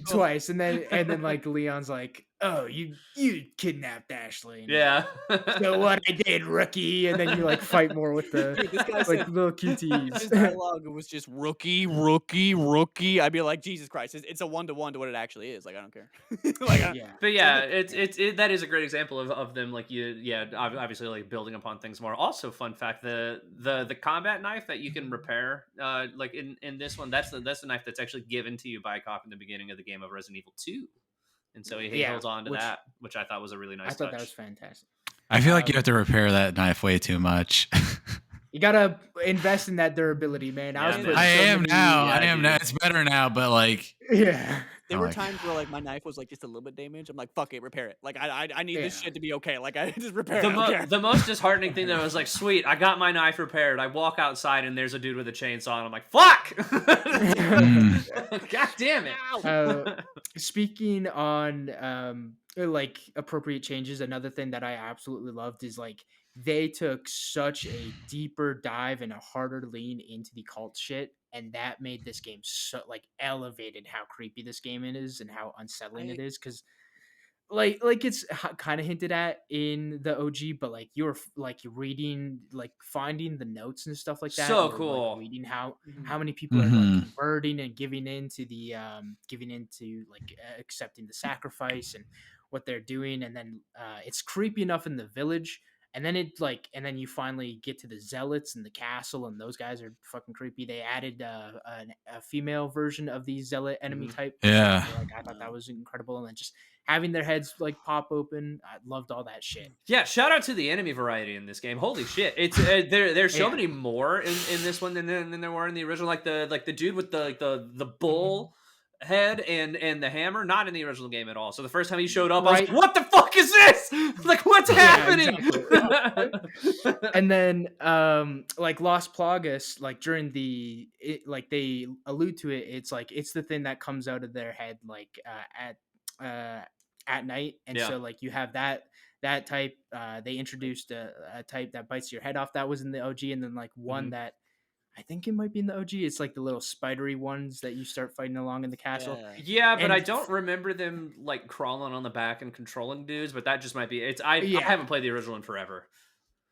Twice, and then like Leon's like, "Oh, you kidnapped Ashley." And Yeah. so what I did, rookie, and then you like fight more with the Dude, this guy like said little his QTEs. dialogue was just rookie. I'd be like, Jesus Christ, it's a 1-to-1 to what it actually is. Like, I don't care. Like, Yeah. But yeah, it that is a great example of them like obviously like building upon things more. Also, fun fact, the combat knife that you can repair like in this one, that's the knife that's actually given to you by a cop in the beginning of the game of Resident Evil 2. And so he Yeah, holds on to which- that, which I thought was a really nice I thought touch. that was fantastic. I feel like you have to repair that knife way too much. You gotta invest in that durability, man. I was Yeah, putting I so am many- now. Yeah, I am dude. now. It's better now, but like, Yeah. there Oh were my times where like my knife was like just a little bit damaged. I'm like, fuck it, repair it. Like, I need this Yeah. shit to be okay. Like, I just repair it. The, I don't care. the most disheartening thing that was like, sweet, I got my knife repaired. I walk outside and there's a dude with a chainsaw, and I'm like, fuck! God damn it! Speaking on like appropriate changes, another thing that I absolutely loved is like they took such a deeper dive and a harder lean into the cult shit, and that made this game so like elevated how creepy this game is and how unsettling it is, because like it's kind of hinted at in the OG, but like you're like reading, like finding the notes and stuff like that. So and you're, cool. like, reading how Mhm. many people are like Mhm. converting and giving into like accepting the sacrifice and what they're doing, and then it's creepy enough in the village. And then and then you finally get to the zealots in the castle, and those guys are fucking creepy. They added a female version of the zealot enemy Mhm. type. Yeah. Like, I thought that was incredible, and then just having their heads like pop open, I loved all that shit. Yeah, shout out to the enemy variety in this game. Holy shit! It's there's so Yeah. many more in this one than there were in the original. Like the dude with the bull head and the hammer, not in the original game at all. So the first time he showed up, I was Right. like, what the fuck is this? Like, what's Yeah, happening? And then like Las Plagas, like during like they allude to it, it's like it's the thing that comes out of their head like at night, and Yeah. so like you have that type. They introduced a type that bites your head off, that was in the OG, and then like one Mhm. that I think it might be in the OG. It's like the little spidery ones that you start fighting along in the castle. Yeah. Yeah, but And I don't remember them like crawling on the back and controlling dudes. But that just might be. I Yeah. haven't played the original in forever.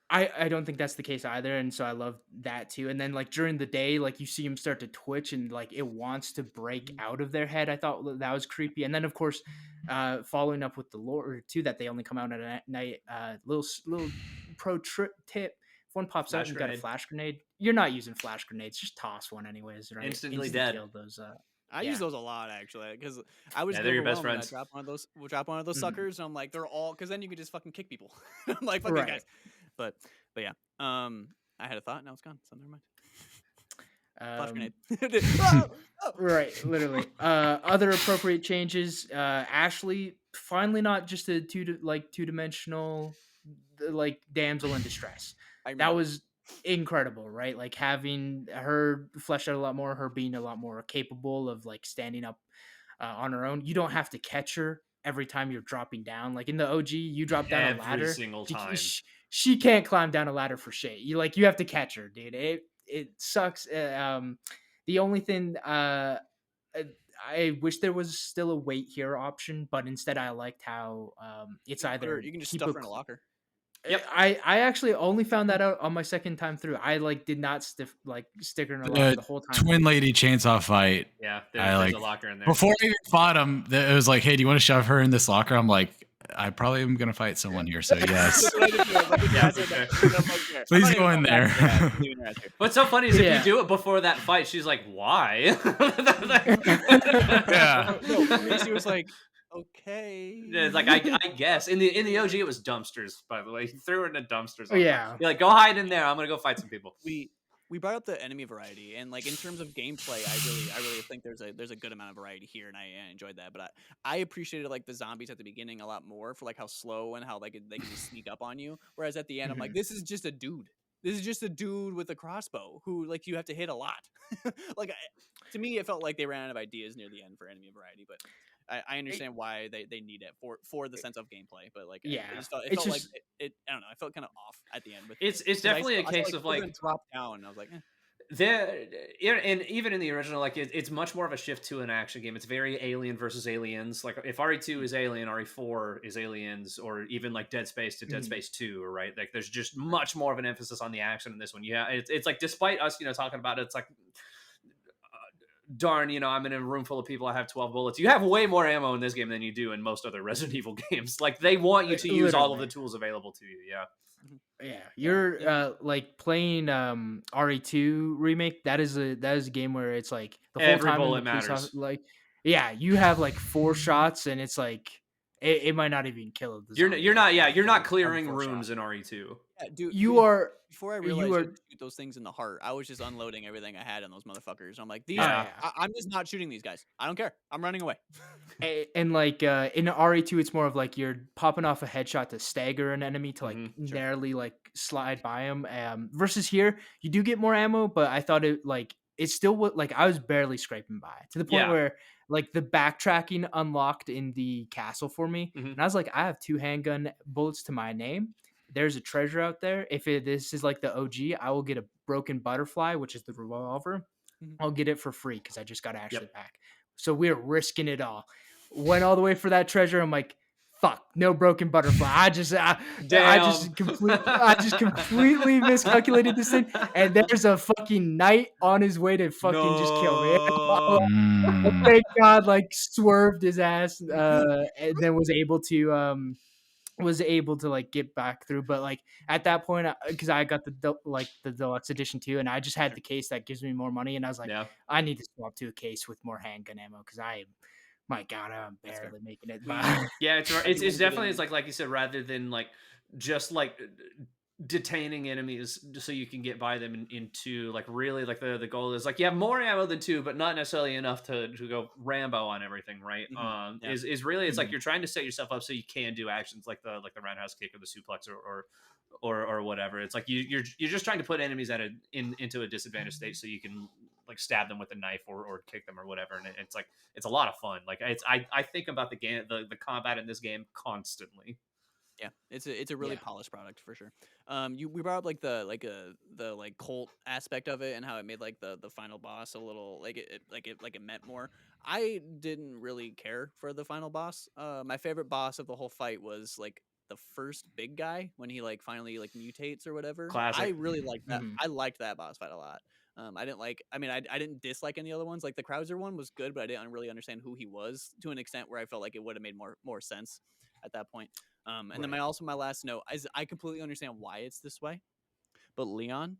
I don't think that's the case either, and so I love that too. And then like during the day, like you see them start to twitch and like it wants to break out of their head. I thought that was creepy. And then of course, following up with the lore too, that they only come out at night. Little pro tip: if one pops out Flash and you got a grenade. flash grenade, you're not using flash grenades. Just toss one anyways, right? Instantly Instant dead. kill those. I Yeah. use those a lot actually, because I was Yeah, they're your best overwhelmed when friends. I drop one of those Mhm. suckers, and I'm like, they're all, because then you can just fucking kick people. I'm like, fuck these Right. guys. But yeah, I had a thought, now it's gone. So never mind. Flash grenade. Oh! Right, literally. Other appropriate changes. Ashley finally not just a two-dimensional like damsel in distress. I That remember. was incredible, right? Like having her fleshed out a lot more, her being a lot more capable of like standing up on her own. You don't have to catch her every time you're dropping down. Like in the OG, you drop down Every a ladder. single time. She can't climb down a ladder for shit. You have to catch her, dude. It sucks. The only thing I wish there was still a wait here option, but instead I liked how it's You can put either her- you can just keep stuff her her in a locker. Yep. I actually only found that out on my second time through. I like did not stick her in a locker The the whole time. twin lady chainsaw fight. Yeah, I there's like a locker in there. before I even fought him. It was like, hey, do you want to shove her in this locker? I'm like, I probably am gonna fight someone here, so yes. That's what I did too. I was like, Yeah, I for said that. sure. I'm like, there. I'm Please not even go in going back to there. that. I'm leaving her ass here. What's so funny is if Yeah. you do it before that fight, she's like, "Why?" Yeah. No, for me, she was like, okay. Yeah, it's like I guess in the OG it was dumpsters. By the way, he threw her in the dumpsters. Oh, yeah. You're like, go hide in there. I'm gonna go fight some people. We brought up the enemy variety, and like in terms of gameplay, I really think there's a good amount of variety here, and I enjoyed that. But I appreciated like the zombies at the beginning a lot more for like how slow and how they can just sneak up on you. Whereas at the end, I'm like, this is just a dude. This is just a dude with a crossbow who like you have to hit a lot. Like to me, it felt like they ran out of ideas near the end for enemy variety, but. I understand why they need it for the sense of gameplay, but like Yeah, it just felt, it's like just- it I don't know, I felt kind of off at the end. With It's 'cause definitely a I saw, case of people like drop down, and I was like, there, and even in the original, like it's much more of a shift to an action game. It's very Alien versus Aliens. Like if RE2 is Alien, RE4 is Aliens, or even like Dead Space to Dead Space 2, right? Like there's just much more of an emphasis on the action in this one. Yeah, it's like despite us, talking about it, it's like. Darn, I'm in a room full of people. I have 12 bullets. You have way more ammo in this game than you do in most other Resident Evil games. Like they want you to use all of the tools available to you. Yeah. Yeah, you're like playing RE2 remake. That is a game where it's like the whole Every time in bullet the police matters. like yeah, you have like 4 shots, and it's like it might not even kill the zombie. You're not every clearing 4 rooms shots. in RE2. yeah, dude, You are before I you realized you are could shoot those things in the heart, I was just unloading everything I had on those motherfuckers. I'm like, these, Yeah. I'm just not shooting these guys. I don't care. I'm running away. and like in RE2 it's more of like you're popping off a headshot to stagger an enemy to like Sure. narrowly like slide by him. Versus here you do get more ammo, but I thought it still would like I was barely scraping by to the point Yeah. where like the backtracking unlocked in the castle for me, Mhm. and I was like, I have 2 handgun bullets to my name. There's a treasure out there. If this is like the OG, I will get a broken butterfly, which is the revolver. Mhm. I'll get it for free because I just got Ashley back. So we're risking it all. Went all the way for that treasure. I'm like, fuck, no broken butterfly. I just completely miscalculated this thing. And there's a fucking knight on his way to fucking just kill me. Mm. Thank God, like swerved his ass, and then was able to like get back through. But like at that point, because I got the deluxe edition too, and I just had the case that gives me more money, and I was like, Yeah. I need to swap to a case with more handgun ammo because my God, I'm That's fair. barely making it. Yeah, it's Everyone definitely getting- it's like you said, rather than like just like detaining enemies so you can get by them into like really like the goal is like you have more ammo than 2, but not necessarily enough to go Rambo on everything, right? Yeah. Is really it's like you're trying to set yourself up so you can do actions like the roundhouse kick or the suplex or whatever. It's like you're just trying to put enemies into a disadvantaged state so you can like stab them with a knife or kick them or whatever, and it's like it's a lot of fun. Like I think about the game the combat in this game constantly. Yeah, it's a really Yeah. polished product for sure. We brought up like the cult aspect of it and how it made like the final boss a little like it meant more. I didn't really care for the final boss. My favorite boss of the whole fight was like the first big guy when he like finally like mutates or whatever. Classic. I really liked that. Mhm. I liked that boss fight a lot. I didn't like. I mean, I didn't dislike any other ones. Like the Krauser one was good, but I didn't really understand who he was to an extent where I felt like it would have made more sense at that point. And then my last note is I completely understand why it's this way, but Leon,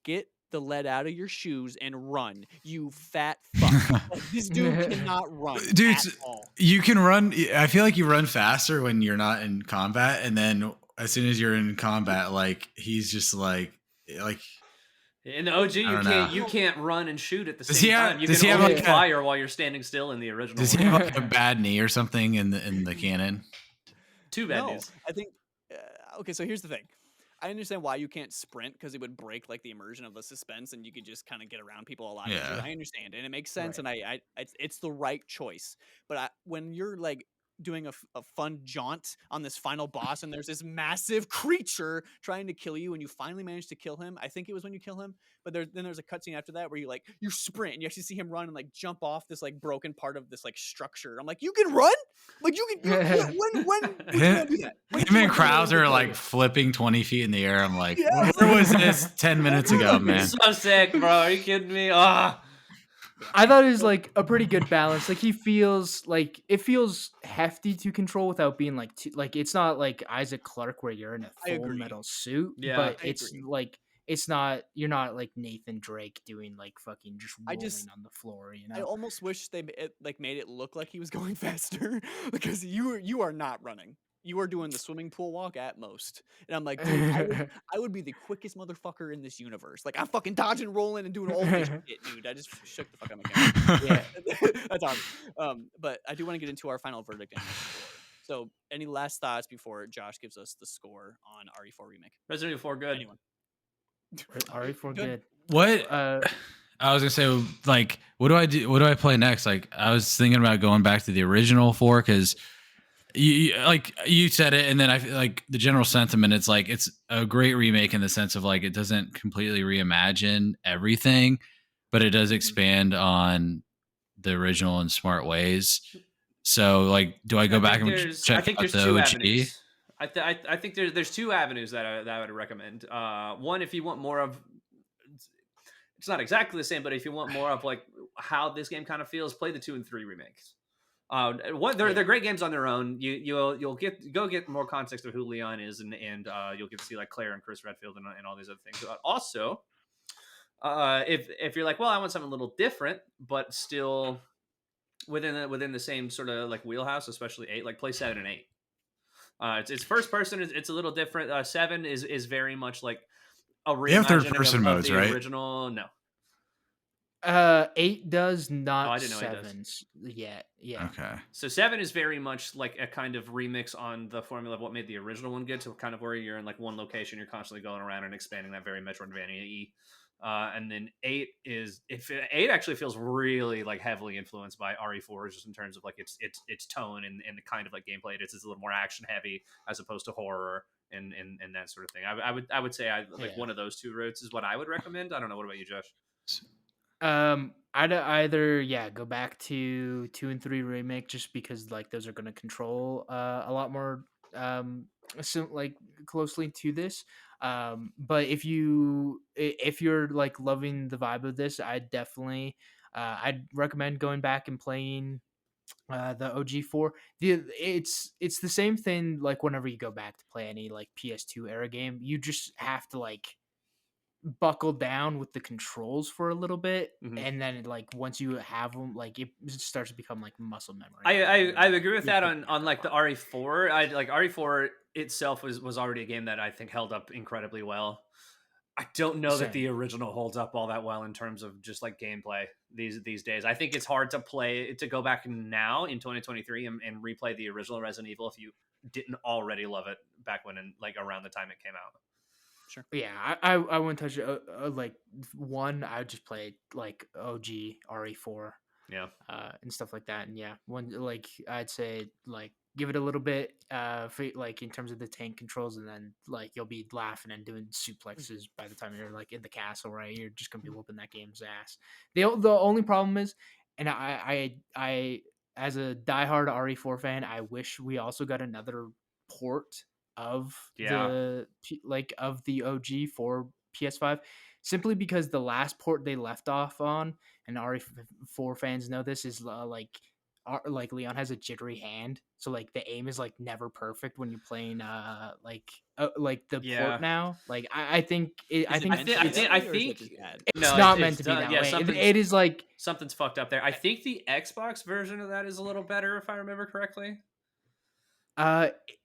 get the lead out of your shoes and run, you fat fuck. Like, this dude cannot run, Dude, at all. you can run. I feel like you run faster when you're not in combat, and then as soon as you're in combat, like he's just like In the OG, you can't run and shoot at the Does same he have- time. You does can he have only like a- fire while you're standing still in the original. does he one. have like a bad knee or something in the canon? Too bad No, news. I think. Okay, so here's the thing. I understand why you can't sprint because it would break like the immersion of the suspense, and you could just kind of get around people a lot easier. Yeah. I understand, and it makes sense, and it's the right choice. But when you're like doing a fun jaunt on this final boss, and there's this massive creature trying to kill you, and you finally manage to kill him. I think it was when you kill him, but then there's a cutscene after that where you sprint and you actually see him run and like jump off this like broken part of this like structure. I'm like, you can run? Like you can? When did you want to do that? When did Him you and wanna do that? Krauser are like flipping 20 feet in the air. I'm like, Yes. where was this 10 minutes ago, man? So sick, bro. Are you kidding me? Ah. I thought it was like a pretty good balance. Like he feels like it feels hefty to control without being like too, like it's not like Isaac Clarke where you're in a I full agree. metal suit, Yeah, but I it's agree. like it's not you're not like Nathan Drake doing like fucking just I rolling just- on the floor, you I know. almost wish they made it look like he was going faster because you are not running. You are doing the swimming pool walk at most. And I'm like, dude, I would be the quickest motherfucker in this universe. Like I'm fucking dodging, rolling, and doing all this shit, dude. I just shook the fuck out of my camera. Yeah. That's awesome. But I do want to get into our final verdict and score. So, any last thoughts before Josh gives us the score on RE4 Remake? Resident Evil 4 good. Anyone? RE4 good. What? I was gonna say, like, what do I do? What do I play next? Like, I was thinking about going back to the original 4 because like you said it, and then I feel like the general sentiment. It's like it's a great remake in the sense of like it doesn't completely reimagine everything, but it does expand on the original in smart ways. So, like, do I go back and check out there's the two OG? avenues. I think there's two avenues that I would recommend. One, if you want more of, it's not exactly the same, but if you want more of like how this game kind of feels, play the 2 and 3 remakes. They're great games on their own. You'll get more context of who Leon is, and you'll get to see like Claire and Chris Redfield and all these other things. Also, if you're like, well, I want something a little different, but still within the same sort of like wheelhouse, especially 8, like play 7 and 8. It's first person. It's a little different. 7 is very much like a They have reimagining third-person of modes, the right? original. No, 8 does not. I didn't know 8 does. 7's yet. Yeah. Okay. So 7 is very much like a kind of remix on the formula of what made the original one good. So kind of where you're in like one location, you're constantly going around and expanding that very Metroidvania-y. And then 8 actually feels really like heavily influenced by RE4 just in terms of like its tone and the kind of like gameplay it is. It's a little more action heavy as opposed to horror and that sort of thing. I would say one of those two routes is what I would recommend. I don't know. What about you, Josh? I'd either go back to 2 and 3 remake just because like those are going to control a lot more like closely to this. But if you're like loving the vibe of this, I'd definitely I'd recommend going back and playing the OG4. It's the same thing like whenever you go back to play any like PS2 era game, you just have to like buckle down with the controls for a little bit, and then like once you have them, like it starts to become like muscle memory. I agree with that on like the RE4. I like RE4 itself was already a game that I think held up incredibly well. I don't know that the original holds up all that well in terms of just like gameplay these days. I think it's hard to go back now in 2023 and replay the original Resident Evil if you didn't already love it back when like around the time it came out. Sure. Yeah, I wouldn't touch it. Like 1, I would just play like OG RE4. Yeah. And stuff like that. And yeah, one like I'd say like give it a little bit for like in terms of the tank controls, and then like you'll be laughing and doing suplexes by the time you're like in the castle, right? You're just gonna be whooping that game's ass. The only problem is, and I as a diehard RE4 fan, I wish we also got another port of the OG for PS5, simply because the last port they left off on, and RE4 fans know this, is like Leon has a jittery hand, so like the aim is like never perfect when you're playing like the port now. Like I think it's not meant to be that way. It is like something's fucked up there. I think the Xbox version of that is a little better if I remember correctly.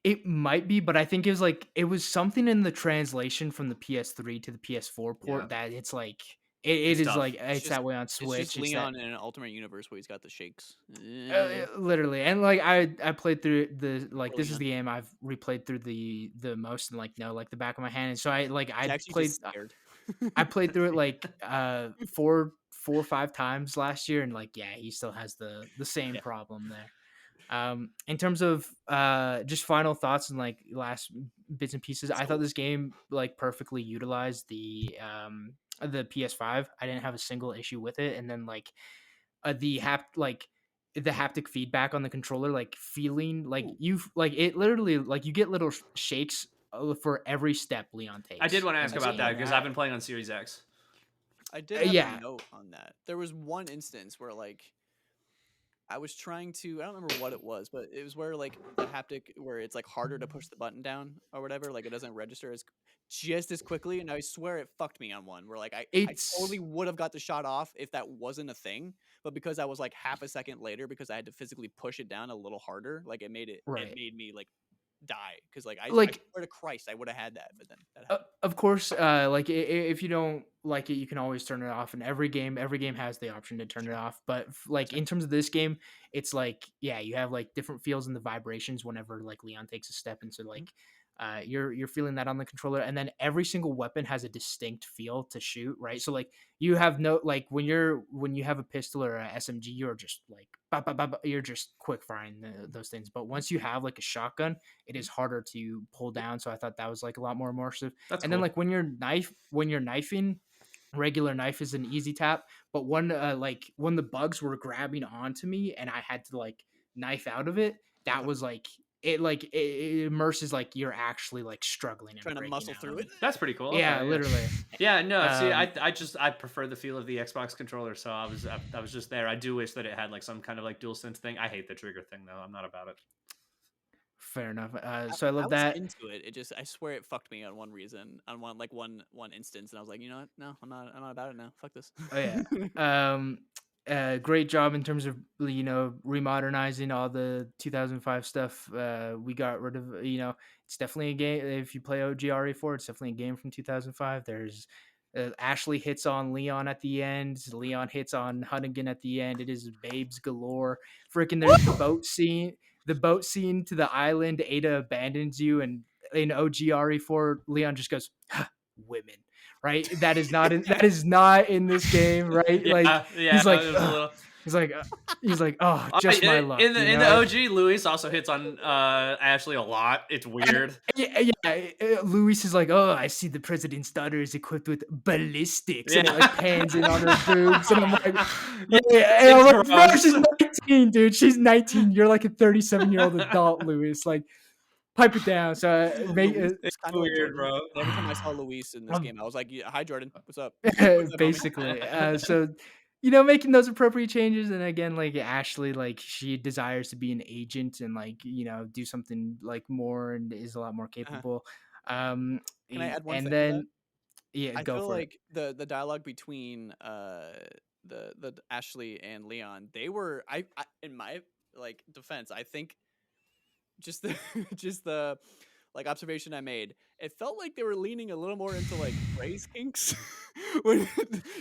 It might be, but I think it was something in the translation from the PS3 to the PS4 port that it's like it is tough. Like it's that way on Switch. It's just Leon in an alternate universe where he's got the shakes. Literally, and like I played through this is the game I've replayed through the most, and like like the back of my hand, and so I played through it like 4 or 5 times last year, and like he still has the same problem there. In terms of just final thoughts and like last bits and pieces, I thought So this game like perfectly utilized the PS5. I didn't have a single issue with it, and then like the haptic feedback on the controller, like feeling like ooh, you like it literally like you get little shakes for every step Leon I did takes want to in ask this about game. that And because I've been playing on Series X. I did have a yeah, note on that. There was one instance where like I was trying to I don't remember what it was, but it was where like the haptic where it's like harder to push the button down or whatever, like it doesn't register as just as quickly, and I swear it fucked me on one where like I totally it's would have got the shot off if that wasn't a thing, but because I was like half a second later because I had to physically push it down a little harder, like it right. made me like die because like I Like swear to Christ I would have had that if it then that happened. Of course, like if you don't like it, you can always turn it off. And every game has the option to turn it Sure. off. But like in terms of this game, it's like yeah, you have like different feels in the vibrations whenever like Leon takes a step into Mhm. like you're feeling that on the controller, and then every single weapon has a distinct feel to shoot, right? So like you have no like when you have a pistol or a SMG, you're just like you're just quick firing those things. But once you have like a shotgun, it is harder to pull down. So I thought that was like a lot more immersive. That's And then cool. like when you're knifing, regular knife is an easy tap. But when the bugs were grabbing onto me and I had to like knife out of it, that Uh-huh. was it immerses like you're actually like struggling and Trying to breaking muscle out through of it. it. That's pretty cool. Yeah, Okay, yeah. literally. Yeah, no, see, Um, I prefer the feel of the Xbox controller, so I was just there. I do wish that it had like some kind of like dual sense thing. I hate the trigger thing though. I'm not about it. Fair enough. I, So I I love was that. into it. It just I swear it fucked me on one reason, on one instance, and I was like, you know what? No, I'm not about it now. Fuck this. Oh yeah. Um great job in terms of remodernizing all the 2005 stuff. We got rid of it's definitely a game. If you play OG RE4, it's definitely a game from 2005. There's Ashley hits on Leon at the end. Leon hits on Hunnigan at the end. It is babes galore. Freaking there's the boat scene to the island. Ada abandons you, and in OG RE4, Leon just goes, women, right? That is not in this game, right? Like Yeah, yeah, he's like it was a little. he's like he's like, oh, just my luck, In the OG, Luis also hits on Ashley a lot. It's weird. Luis is like, oh, I see the president's daughter is equipped with ballistics, and Yeah. it like pans in on her boobs, and I'm like, Yeah, and I'm like, bro, gross. she's 19, dude. She's 19. You're like a 37-year-old adult, Luis. Like, pipe it down. So Luis It's was kind of like weird, Jordan. bro. Every time I saw Luis in this game, I was like, yeah, "Hi, Jordan. What's up? What's up, homie?" basically. So making those appropriate changes, and again, like Ashley, like she desires to be an agent and like do something like more, and is a lot more Uh-huh. capable. Can I add one And thing to that? then yeah, I go feel for it. like the dialogue between the Ashley and Leon, they were I in my like defense, I think just the just the like observation I made, it felt like they were leaning a little more into like praise kinks. When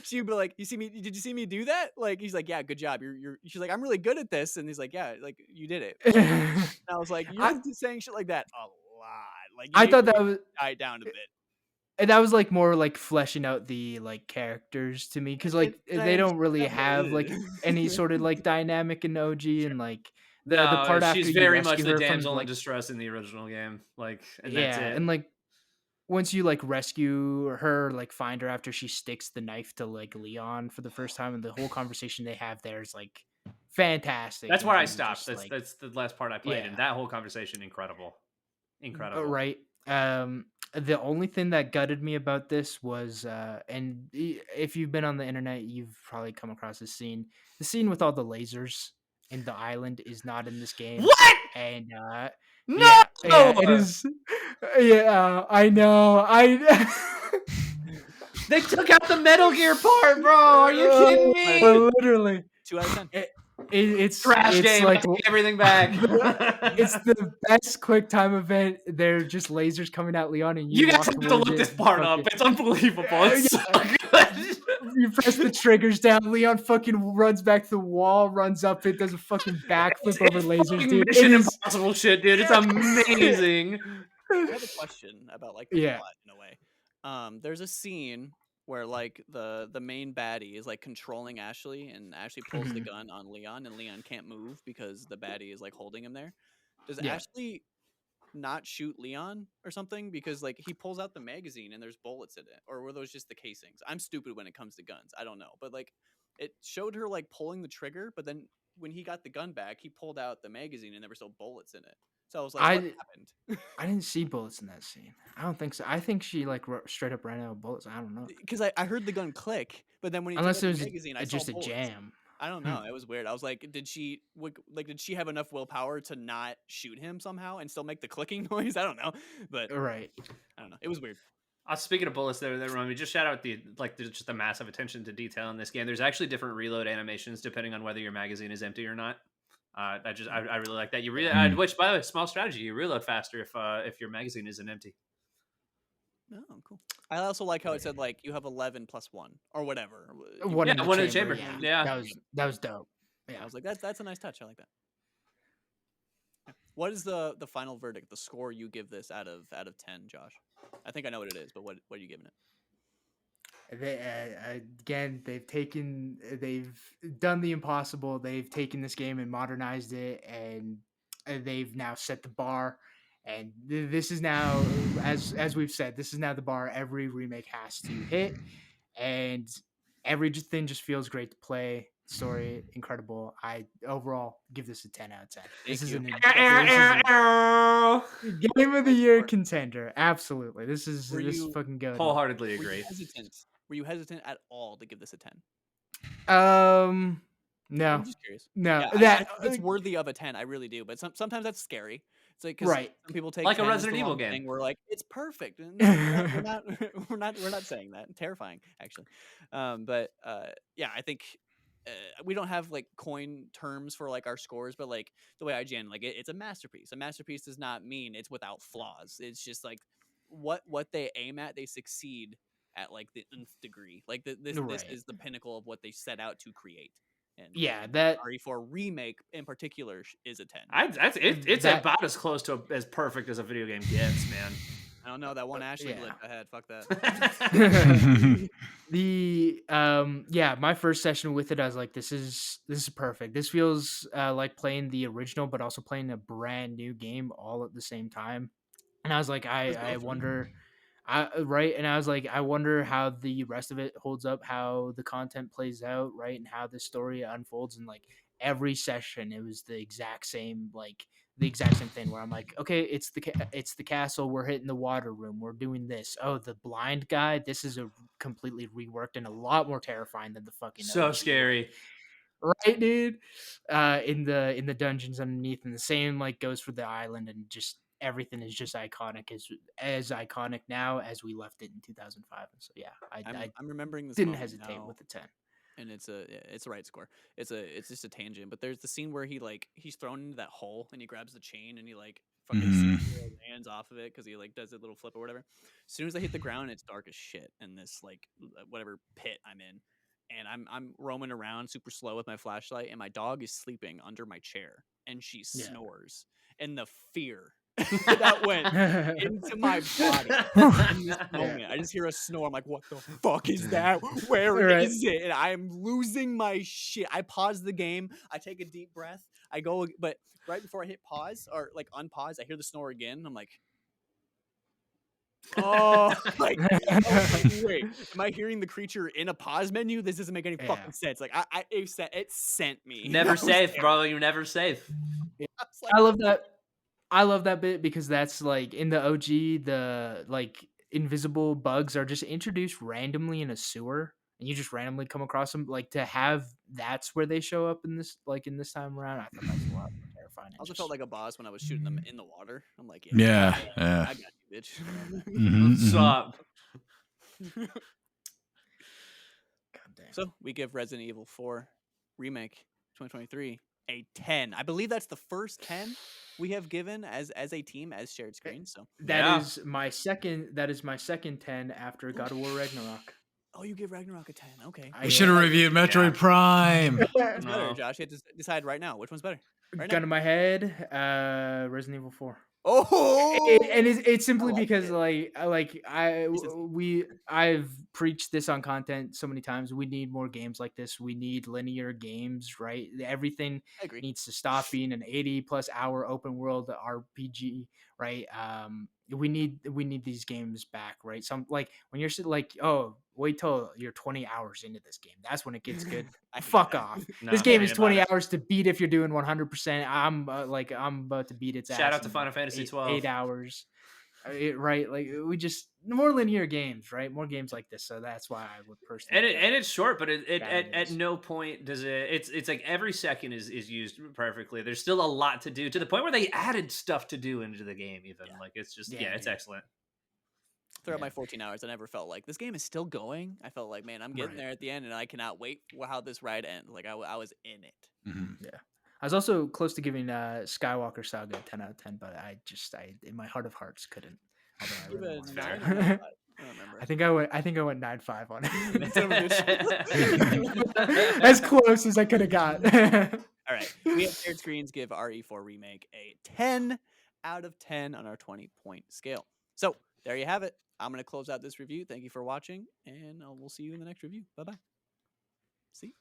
she'd be like, "You see me? Did you see me do that?" Like he's like, "Yeah, good job. You're." She's like, "I'm really good at this," and he's like, "Yeah, like you did it." Like and I was like, "You're I saying shit like that a lot. Like I thought you that was die it down a bit." and that was like more like fleshing out the like characters to me, because like And I they don't understand really that, have like any but sort of like dynamic in OG, and like the No, part after she's you very much rescue the her from damsel in like distress in the original game. Like, and that's yeah, it. and like once you like rescue her, like find her after she sticks the knife to like Leon for the first time, and the whole conversation they have there is like fantastic That's in where I terms of stopped. just like That's the last part I played, and yeah, that whole conversation incredible, incredible. right. The only thing that gutted me about this was if you've been on the internet, you've probably come across this scene. The scene with all the lasers in the island is not in this game. What? And No! it is. Yeah, I know. They took out the Metal Gear part, bro. Are you kidding me? Literally, 2 out of 10. Trash it's game. I like take everything back. it's the best quick time event. They're just lasers coming at Leon, and You you guys walk have to towards look it. this part up. Fucking- It's unbelievable. It's so good. You press the triggers down. Leon fucking runs back to the wall, runs up it, does a fucking backflip over It's lasers, fucking dude. Mission It is. Impossible shit, dude. It's amazing. I have a question about like the Yeah. plot in a way. There's a scene where like the main baddie is like controlling Ashley, and Ashley pulls the Mhm. gun on Leon, and Leon can't move because the baddie is like holding him there. Does Yeah. Ashley not shoot Leon or something because like he pulls out the magazine and there's bullets in it, or were those just the casings? I'm stupid when it comes to guns. I don't know, but like it showed her like pulling the trigger, but then when he got the gun back, he pulled out the magazine and there were still bullets in it. So I was like, what I happened? I didn't see bullets in that scene. I don't think so. I think she like straight up ran out of bullets. I don't know. Because I heard the gun click, but then when he took Unless out it the was magazine, I saw just a bullets. jam. I don't know. It was weird. I was like, did she have enough willpower to not shoot him somehow and still make the clicking noise? I don't know, but Right. I don't know. It was weird. Speaking of bullets, there, that remind me. Just shout out just the massive attention to detail in this game. There's actually different reload animations depending on whether your magazine is empty or not. I really like that. You really, which by the way, small strategy. You reload faster if your magazine isn't empty. Oh, cool. I also like how it said like you have 11 plus 1 or whatever. One in the one in the chamber. chamber. Yeah. Yeah. That was dope. Yeah. I was like, that's a nice touch. I like that. Yeah. What is the final verdict? The score you give this out of 10, Josh? I think I know what it is, but what are you giving it? Again, they've done the impossible. They've taken this game and modernized it, and they've now set the bar. And this is now, as we've said, this is now the bar every remake has to hit, and everything just feels great to play. Story incredible. I overall give this a 10 out of 10. This is a game of the year contender. Absolutely, this is fucking good. Wholeheartedly agree. Were you hesitant at all to give this a 10? No. I'm just curious. No, Yeah, I think it's worthy of a 10. I really do, but sometimes that's scary. It's like because some people take like a 10 as Resident the Evil wrong game. thing. We're like it's perfect. No, we're not saying that. Terrifying, actually. Yeah, I think we don't have like coin terms for like our scores, but like the way IGN like it's a masterpiece. A masterpiece does not mean it's without flaws. It's just like what they aim at, they succeed at like the nth degree. Like this is the pinnacle of what they set out to create. And yeah, that RE4 Remake in particular is a 10. It's about as close to as perfect as a video game gets, man. I don't know that one Ashley glitch I had. Fuck that. My first session with it, I was like, this is perfect. This feels like playing the original, but also playing a brand new game all at the same time. And I was like, I wonder. And I was like, I wonder how the rest of it holds up, how the content plays out, right, and how the story unfolds. And like every session, it was the exact same thing. Where I'm like, okay, it's the castle. We're hitting the water room. We're doing this. Oh, the blind guy. This is a completely reworked and a lot more terrifying than the fucking so OG, scary. right, dude? In the dungeons underneath, and the same like goes for the island, and just everything is just iconic as iconic now as we left it in 2005. And so yeah, I'm remembering this. Didn't hesitate now, with the 10. And it's the right score. It's just a tangent, but there's the scene where he's thrown into that hole and he grabs the chain and he like fucking lands off of it because he like does a little flip or whatever. As soon as I hit the ground, it's dark as shit in this like whatever pit I'm in. And I'm roaming around super slow with my flashlight, and my dog is sleeping under my chair, and she snores. And the fear that went into my body in this moment. I just hear a snore. I'm like, what the fuck is that? Where is it? And I'm losing my shit. I pause the game. I take a deep breath. I go, but right before I hit pause or like unpause, I hear the snore again. I'm like, oh, wait, am I hearing the creature in a pause menu? This doesn't make any fucking sense. Like it sent me. Never safe, bro. You're never safe. Yeah. I love that. I love that bit because that's like in the OG, the like invisible bugs are just introduced randomly in a sewer, and you just randomly come across them. Like to have that's where they show up in this time around. I thought that's a lot more terrifying. I also felt like a boss when I was shooting them in the water. I'm like, yeah. I got you, bitch. What's up? God damn. So we give Resident Evil 4 Remake 2023 a 10. I believe that's the first 10 we have given as a team as shared screen. So that is my second 10 after God of War Ragnarok. Oh, you give Ragnarok a 10. Okay. We should have reviewed Metroid Prime. Which one's better, Josh? You have to decide right now. Which one's better? Gun to my head, Resident Evil 4. Oh, And it's simply I like because it. I've preached this on content so many times. We need more games like this. We need linear games, right? Everything I agree. needs to stop being an 80+ hour open world RPG, right? We need these games back, right? Some like when you're like, oh, wait till you're 20 hours into this game. That's when it gets good. I hate Fuck that. off. No, This I game ain't is about 20 it. hours to beat if you're doing 100%. I'm about to beat its Shout ass out to in Final Fantasy 12. 8 hours. Right? Like we just more linear games, right? More games like this. So that's why I would personally. And it's short, but Battle at is. no point does it's like every second is used perfectly. There's still a lot to do to the point where they added stuff to do into the game. Even like it's just it's dude. excellent. Throughout my 14 hours, I never felt like this game is still going. I felt like, man, I'm getting Right. there at the end, and I cannot wait for how this ride ends. Like I was in it. Mhm. Yeah. I was also close to giving Skywalker Saga a 10 out of 10, but I in my heart of hearts couldn't. Although I Give really it a wanted 9 to. or 9.5. I don't remember. I think I went 9.5 on it. Son of a bitch. As close as I could have got. All right. We have shared screens give RE4 Remake a 10 out of 10 on our 20-point scale. So there you have it. I'm going to close out this review. Thank you for watching, and we'll see you in the next review. Bye-bye. See?